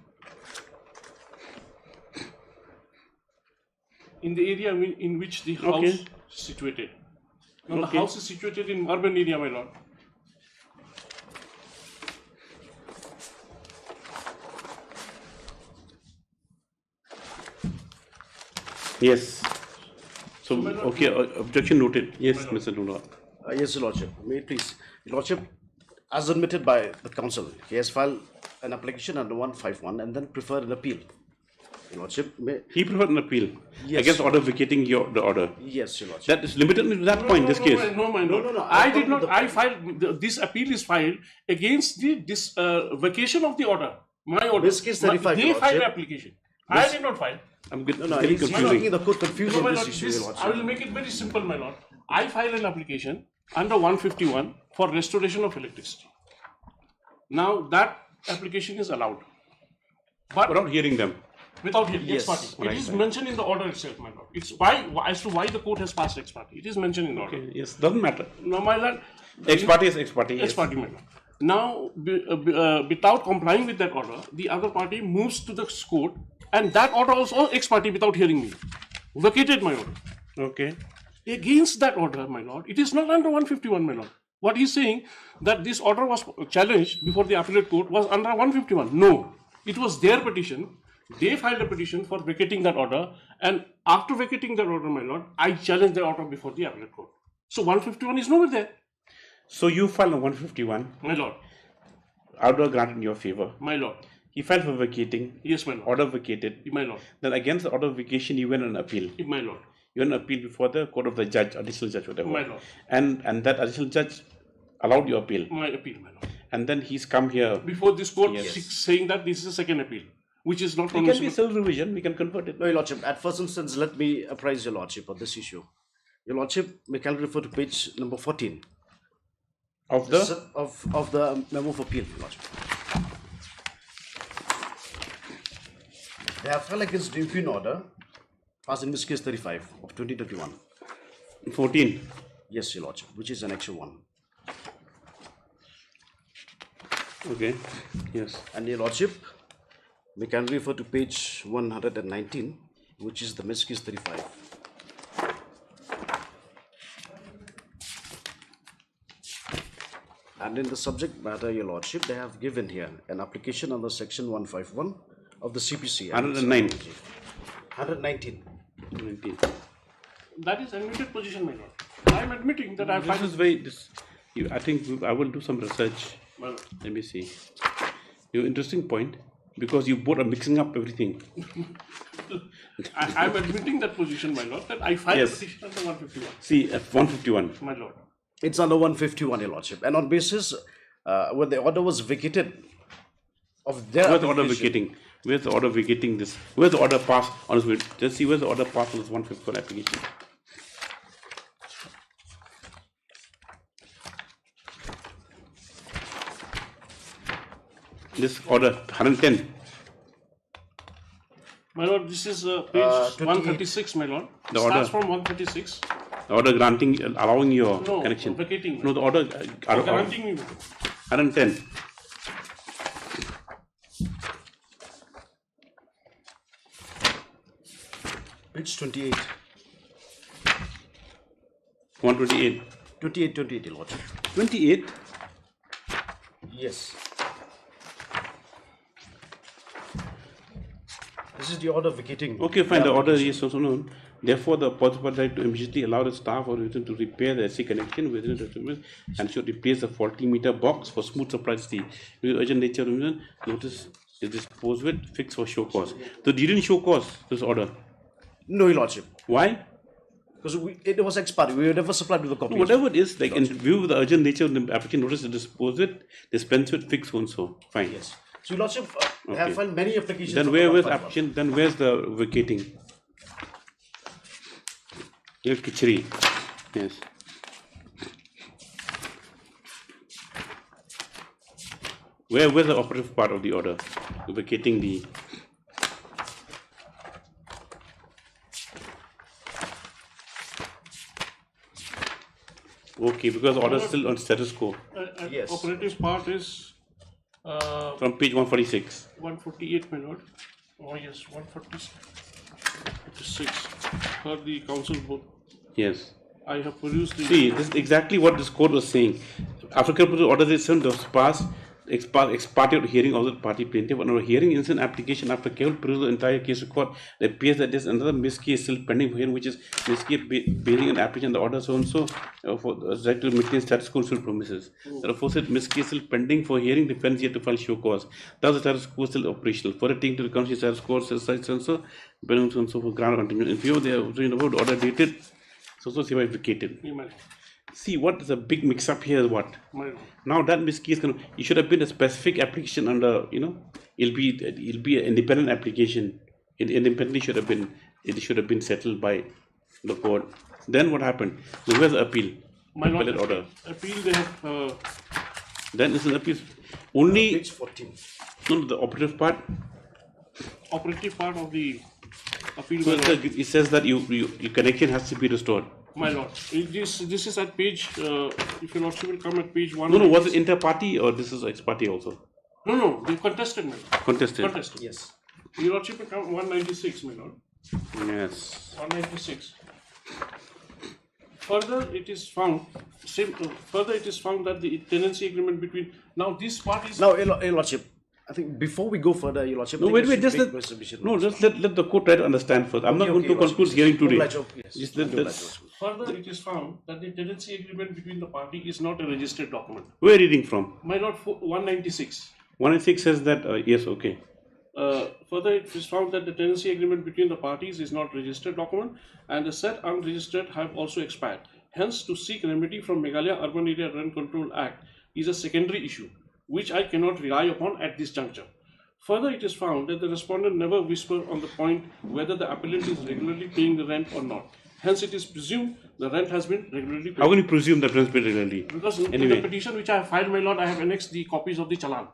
In the area in which the house is situated. Now the house is situated in urban area, my lord. Yes. So, okay, objection noted. Yes, Mr. Lula. Yes, Your Lordship. May it please. Your Lordship, as admitted by the council, he has filed an application under 151 and then preferred an appeal. Your Lordship, may... He preferred an appeal Yes, against order vacating the order. Yes, Your Lordship. That is limited to that point, this case. No, my lord. I did not. I filed. This appeal is filed against the vacation of the order. My order. This case 35, They Your filed Lordship. application. I did not file. I'm good. No, he's making the court confused on this issue, Your Lordship. I will make it very simple, my lord. I filed an application under 151 for restoration of electricity. Now that application is allowed. But without hearing them. Without hearing Yes. ex parte. Right, It is right. mentioned in the order itself, my lord. It's why as to why the court has passed ex parte. It is mentioned in the order. Yes, doesn't matter. No, my lord. Ex parte is ex parte. Ex Yes. parte, my lord. Now, without complying with that order, the other party moves to the court, and that order also ex parte without hearing me. Vacated my order. Okay. Against that order, my lord, it is not under 151, my lord. What he's saying that this order was challenged before the appellate court was under 151. No, it was their petition. They filed a petition for vacating that order, and after vacating that order, my lord, I challenged the order before the appellate court. So 151 is nowhere there. So you filed a 151. My lord. Order granted in your favor. My lord. He filed for vacating. Yes, my lord. Order vacated. My lord. Then against the order of vacation, you went on appeal. My lord. You went on appeal before the court of the judge, additional judge, whatever. My lord. And that additional judge allowed your appeal. My appeal, my lord. And then he's come here. Before this court Yes. saying that this is a second appeal, which is not It can be permissible. self-revision. We can convert it. No, Your Lordship, at first instance, let me apprise Your Lordship of this issue. Your Lordship, may kindly refer to page number 14. Of the? Of the memo of appeal, Your Lordship. They have filed against the Ukraine order, passed in this case 35 of 2021. 14? Yes, Your Lordship, which is an actual one. Okay, yes. And Your Lordship, we can refer to page 119, which is the Miskis 35. And in the subject matter, Your Lordship, they have given here an application under section 151 of the CPC. 109. 119. 19. That is admitted position, my lord. I am admitting that I This filed. is very. I think I will do some research. My lord. Let me see. Your interesting point, because you both are mixing up everything. I am admitting that position, my lord, that I filed Yes. a petition under 151. See, 151. My lord. It's under 151, Your Lordship. And on basis when the order was vacated of their Where's the order application- vacating? Where's the order vacating this? Where's the order passed on this? Just see where's the order passed on this 151 application. This order 110. My lord, this is page 136, my lord. The Starts order. from 136. The order granting, allowing your No, connection. vacating. No, the order Granting me. 110. Page 28. 128. 28, Your Lordship. 28? Yes. This is the order vacating. Okay, fine. The order application. is also known. Therefore, the possible right to immediately allow the staff or return to repair the SC connection within the terminal and should replace the faulty meter box for smooth supply to the urgent nature of the notice is disposed with fixed for show cause. So, you didn't show cause this order? No, Your Lordship. Why? Because it was expired. We were never supplied with a copy. Whatever it is, like in view of the urgent nature of the application notice is disposed with, dispense with fixed so and so. Fine. Yes. So, Your Lordship, I have filed many applications. Then where's application? Then where's the vacating? Your Kichri. Yes. Where's the operative part of the order? Vacating the. Okay, because order is still on status quo. Yes. Operative part is From page 146. 148, my lord. Oh yes, 146 for the council vote. Yes. I have produced the. See, this is exactly what this court was saying. After the order is sent, was passed, ex parte hearing of the party plaintiff. On a hearing instant application after careful perusal of the entire case record, it appears that there is another mis case still pending for hearing, which is mis case bearing an application the order so and so for the right to maintain status quo still promises. Therefore, said mis case still pending for hearing, defense yet to file show cause. Thus, the status quo still operational. For taking to the country status quo, says so and so, for ground continue. In view, they are about order dated. So see why vacated. See what is a big mix up here is what? Now that miscase can it should have been a specific application under it'll be an independent application. It independently should have been settled by the court. Then what happened? Where's the appeal? My lord, Order. appeal they have Then it's an appeal only page 14. No, the operative part. Operative part of the appeal. So it says that your connection has to be restored. My lord, this is at page. If your lordship will come at page 1. No, was it inter party or this is ex party also? No, they contested, my lord. Contested. Yes. Your lordship will come 196, my lord. Yes. 196. Further, it is found. Further, it is found that the tenancy agreement between this part is. Now, Your Lordship, I think before we go further, Your Lordship. No, wait, just let the court try to understand first. I'm not going to conclude hearing today. Further, it is found that the tenancy agreement between the party is not a registered document. Where are you reading from? My lord, 196. 196 says that, yes, okay. Further, it is found that the tenancy agreement between the parties is not registered document and the said unregistered have also expired. Hence, to seek remedy from Meghalaya Urban Area Rent Control Act is a secondary issue, which I cannot rely upon at this juncture. Further, it is found that the respondent never whispered on the point whether the appellant is regularly paying the rent or not. Hence, it is presumed the rent has been regularly paid. How can you presume that rent has been regularly? Because in the petition which I have filed, my lord, I have annexed the copies of the challan.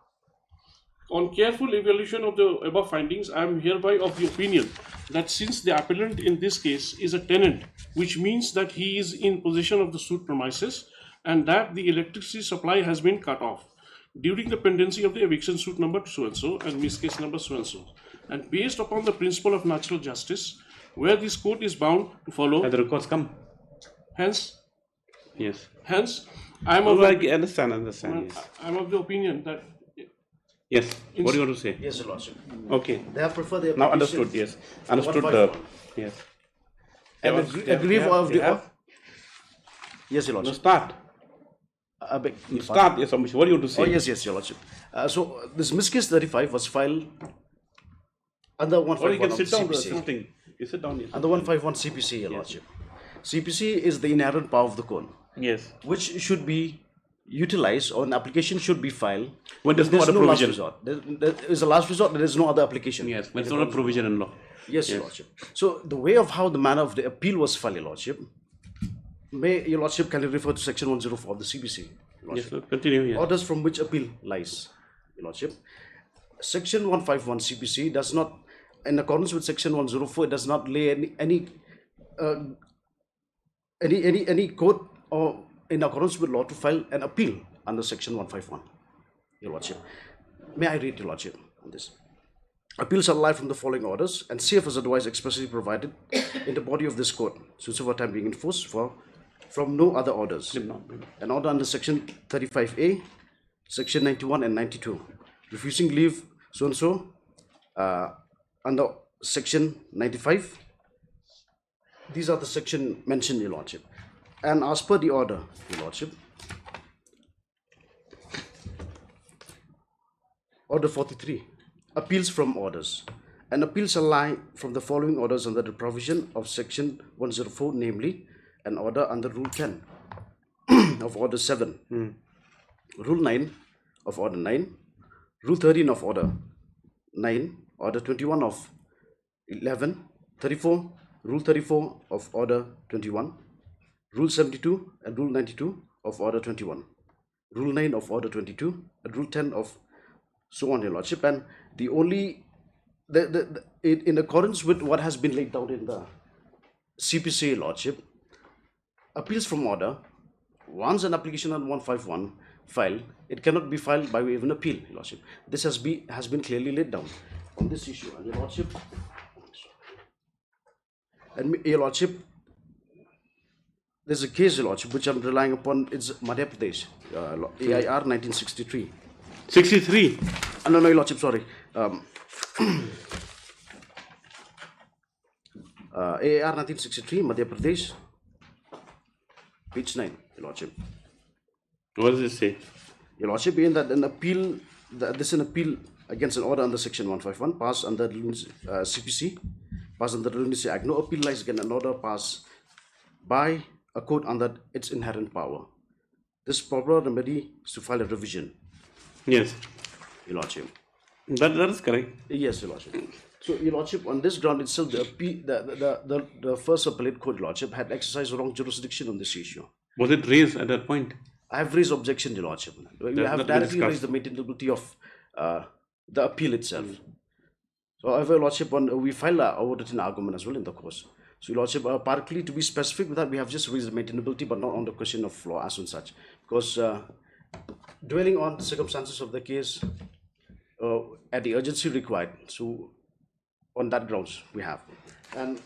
On careful evaluation of the above findings, I am hereby of the opinion that since the appellant in this case is a tenant, which means that he is in possession of the suit premises and that the electricity supply has been cut off during the pendency of the eviction suit number so-and-so and miscase number so-and-so. And based upon the principle of natural justice, where this court is bound to follow. And the records come. Hence. Yes. Hence, I am I understand, yes. I am of the opinion that. Yes. What do you want to say? Yes, Your Lordship. Okay. They have preferred the now understood. Yes. Understood. Yes. And agree of the. Yes, Your Lordship. No, start. Start. Yes, what do you want to say? Oh, yes, Your Lordship. So this miscase 35 was filed under 151 or you can sit down. CPC. You sit down. Yes. Under 151 CPC, Your Lordship. CPC is the inherent power of the court. Yes. Which should be utilized or an application should be filed when there's no other provision. Last resort. There is a last resort, there is no other application. Yes, when there's not a provision in law. Yes, Your Lordship. So the way of how the manner of the appeal was filed, Your Lordship, may Your Lordship can refer to section 104 of the CPC. Yes, continue. Yes. Orders from which appeal lies, Your Lordship. Section 151 CPC does not, in accordance with section 104, it does not lay any court or in accordance with law to file an appeal under section 151, Your Lordship. May I read, Your Lordship, on this? Appeals are live from the following orders and safe as otherwise expressly provided in the body of this court, so time being enforced for from no other orders. An order under section 35A, section 91 and 92, refusing leave so and so under section 95. These are the section mentioned, Your Lordship. And as per the order, Your Lordship, Order 43, appeals from orders. An appeal shall lie from the following orders under the provision of section 104, namely, an order under Rule 10 of Order 7, Rule 9 of Order 9, Rule 13 of Order 9, Order 21 of 11, 34, Rule 34 of Order 21, Rule 72 and Rule 92 of Order 21, Rule 9 of Order 22, and Rule 10 of so on, Your Lordship. And the only, in accordance with what has been laid down in the CPC, Your Lordship, appeals from order, once an application on 151 filed, it cannot be filed by way of an appeal, Your Lordship. This has been clearly laid down on this issue, and Your Lordship, there's a case, Your Lordship, which I'm relying upon. It's Madhya Pradesh, AIR 1963. 63? No, Your Lordship, sorry. AIR 1963, Madhya Pradesh, page 9, Your Lordship. What does it say? Your Lordship, in that an appeal, this is an appeal against an order under section 151, passed under the CPC, passed under the Lunacy Act. No appeal lies against an order passed by a court under its inherent power. This proper remedy is to file a revision. Yes. Your Lordship. That is correct. Yes, Your Lordship. So, Your Lordship, on this ground itself, the first appellate court, Your Lordship, had exercised wrong jurisdiction on this issue. Was it raised at that point? I have raised objection, Your Lordship. We have directly raised the maintainability of the appeal itself. So, however, Your Lordship, we filed our written argument as well in the course. So, Your Lordship, partly to be specific with that, we have just raised the maintainability, but not on the question of law as such. Because dwelling on the circumstances of the case at the urgency required, so on that grounds we have. And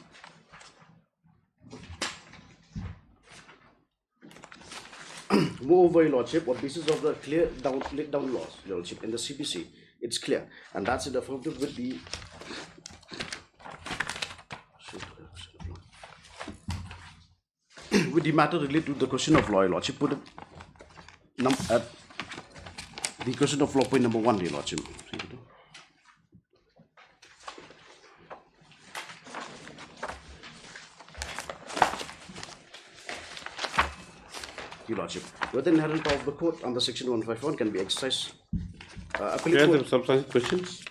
moreover, Your Lordship, on basis of the clear laid down laws, Your Lordship, in the CPC, it's clear, and that's in affirmative with the with the matter related to the question of law, Your Lordship, put it at the question of law point number 1, Your Lordship. Your Lordship, whether inherent power of the court under section 151 can be exercised. Some substantive questions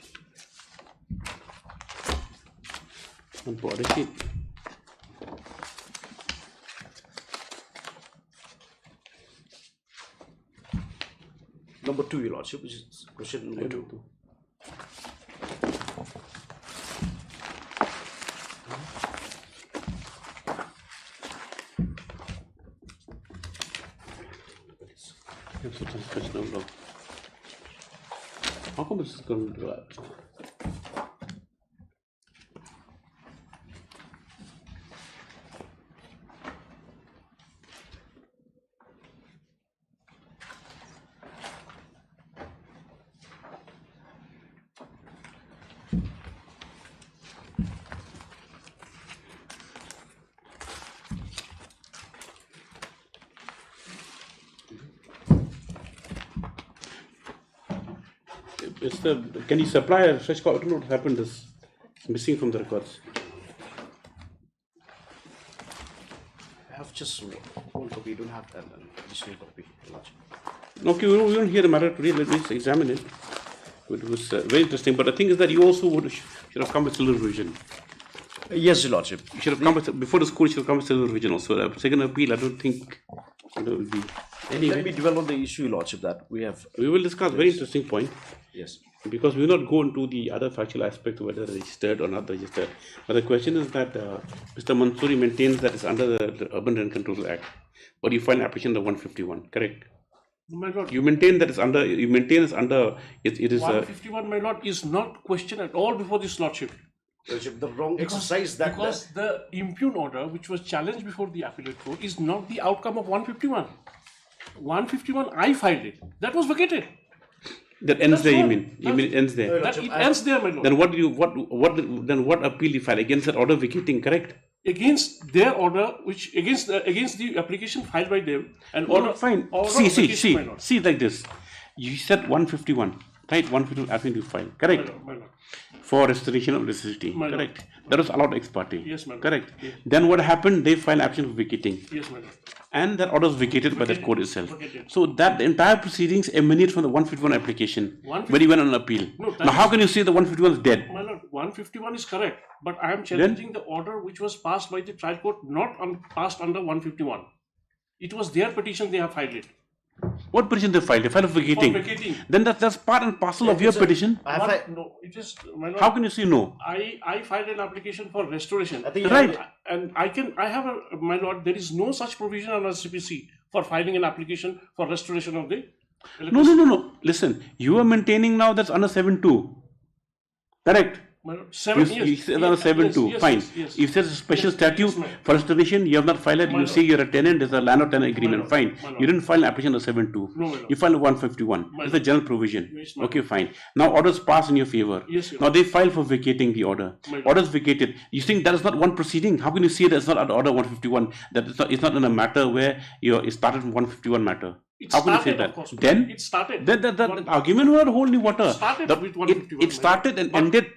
on body sheet. Number 2, Your Lordship, which is question number 2. How come this is going to do that? Can you supply a fresh copy? I don't know what happened. This missing from the records. I have just one copy. You don't have an additional copy. Okay, we don't hear the matter today. Let me examine it. It was very interesting. But the thing is that you also should have come with civil revision. Yes, Your Lordship. You should have come with, before the school. You should have come with civil revision also. The second appeal, I don't think it will be. Anyway, let me dwell on the issue, Your Lordship, that we have. We will discuss. Very interesting point. Yes. Because we will not go into the other factual aspect of whether registered or not registered. But the question is that Mr. Mansoori maintains that it's under the Urban Rent Control Act. But you find application under 151, correct? My lord. You maintain that it's under, it is 151, my lord, is not questioned at all before this lordship. The wrong exercise that. Because the impugn order, which was challenged before the appellate court, is not the outcome of 151. 151, I filed it. That was vacated. That ends there, you mean? You mean it ends there? That it ends there, my lord. Then what appeal you file against that order vacating, correct? Against their order, which against the application filed by them, and order. Fine. Order See like this. You said 151, right? 151 asking you file, correct? My lord. For restoration of necessity, My lord. correct? That was allowed ex parte. Yes, my lord. Correct. Yes. Then what happened? They filed action for vacating. Yes, my lord. And that order was vacated by the court itself. Vacated. So that the entire proceedings emanate from the 151 application 151 when he went on appeal. No, that now, how is- can you say the 151 is dead? My lord, 151 is correct, but I am challenging the order which was passed by the trial court, not passed under 151. It was their petition, they have filed it. What petition they filed? They filed for vacating. For vacating. Then that's part and parcel of your petition. No, it is, my lord. How can you say no? I filed an application for restoration. Right. And my lord, there is no such provision under CPC for filing an application for restoration of the No. Listen, you are maintaining now that's under 7.2. Correct? My lord, seven, You yes, said under 7.2. yes, Fine. yes. If there's a special statute yes, for restoration, you have not filed it. My You say lord. you're a tenant. There's a landlord-tenant agreement. lord. Fine. My lord. You didn't file an application under 7.2. No, my lord. You filed a 151. My It's a lord. general provision. Yes, my Okay, fine. Now orders pass in your favor. Yes, your now they file for vacating the order. My lord. Orders vacated. You think that is not one proceeding? How can you say that's not under order 151? That it's not in a matter where it started from 151 matter. It How can you say started, that? of course. Then It started. that argument will not hold any water. Started The- with 151, it started and ended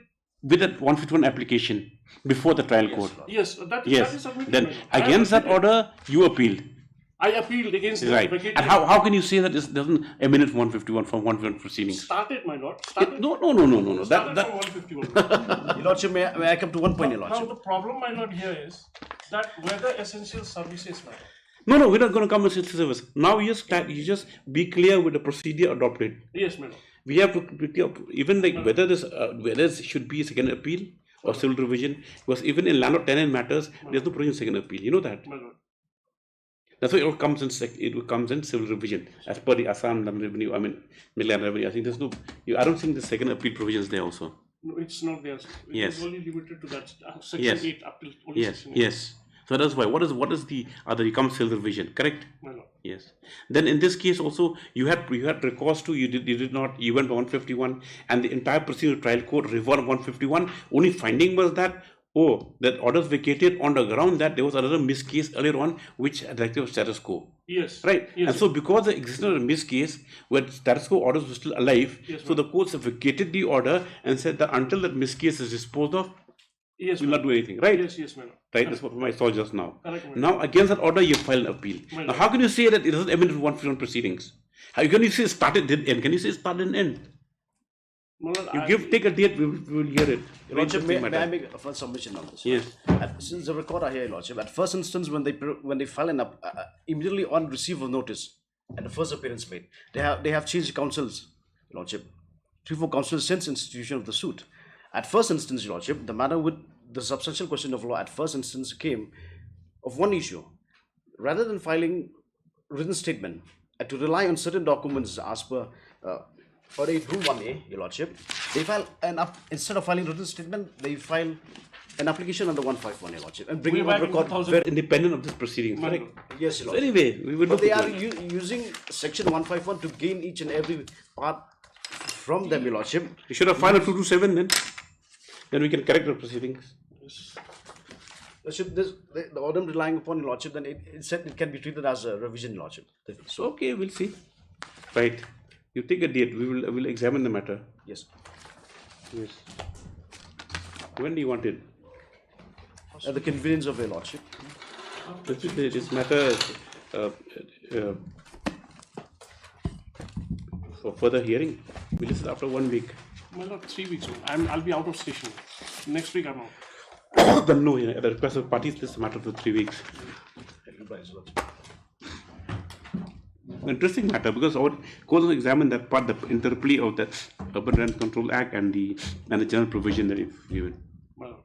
with that 151 application before the trial court. Yes, that Yes. is admitted, Then my lord. I have against that admitted. order, you appealed. I appealed against the Right. vacating. And how can you say that it doesn't emanate from 151 from 151 proceedings? Started, my lord. Started. No. Started That from 151. Your Lordship, may I come to one point, Your Now Lordship? the problem, my lord, here is that whether essential services, my lord. No, we're not going to come with service. Now you just be clear with the procedure adopted. Yes, my lord. We have to be clear, even like whether this should be a second appeal or civil revision, because even in landlord tenant matters, there's no provision of second appeal. You know that. My lord. That's why it comes in civil revision as per the Assam revenue. I mean, Meghalaya revenue. I think there's no. I don't think the second appeal provision is there also. No, it's not there. It Yes. is only limited to that section Yes. 8 up till only Yes. section 8. Yes. So that's why. What is the other? You come civil revision, correct? My lord. Yes. Then in this case also, you had recourse to, you did not, you went by 151, and the entire proceeding trial court revolved 151. Only finding was that, that orders vacated on the ground that there was another missed case earlier on, which directive of status quo. Yes. Right. Yes. And so because the existence of a missed case where status quo orders were still alive, Yes, so the courts have vacated the order and said that until that missed case is disposed of, Yes, will not do anything, right? Yes, my lord. Right, that's what I saw just now. Correct, my lord. Now, against that order, you file an appeal. My Now, lord. how can you say that it doesn't emanate from 151 proceedings? How can you say started, did end? Can you say started and end? My lord, Take a date, we will hear it. Your Lordship, Very may I interesting make a first submission on this? Yes. Since the record are here, Your Lordship, at first instance, when they file an immediately on receipt of notice, and the first appearance made, they have changed counsels, Your Lordship. 3-4 counsels since institution of the suit. At first instance, Your Lordship, the matter with the substantial question of law at first instance came of one issue. Rather than filing written statement and to rely on certain documents as per or a Rule 1A, Your Lordship, they file instead of filing written statement, they file an application under 151, Your Lordship, and bring on record. Very independent of this proceeding, correct? Yes, Your So Lordship. anyway, we will But look they at are it. using section 151 to gain each and every part from them, Your Lordship. You should have filed a 227 then. Then we can correct the proceedings. Lordship, the order relying upon Your Lordship, then it said it can be treated as a revision, Your Lordship. So, Okay, we'll see. Right. You take a date. We will examine the matter. yes. Yes. When do you want it? At the convenience of Your Lordship. This matter for further hearing. We listen after 1 week. My lord, 3 weeks. I'll be out of station. Next week I'm out. Then no, at the request of parties, this matter for 3 weeks. Interesting matter because our court will examine that part, the interplay of the Urban Rent Control Act and the general provision that we've given. My lord.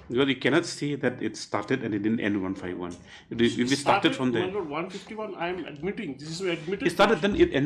Because you cannot say that it started and it didn't end 151. If it started from My there, lord, 151, I am admitting. This is admitted. it started then it ended.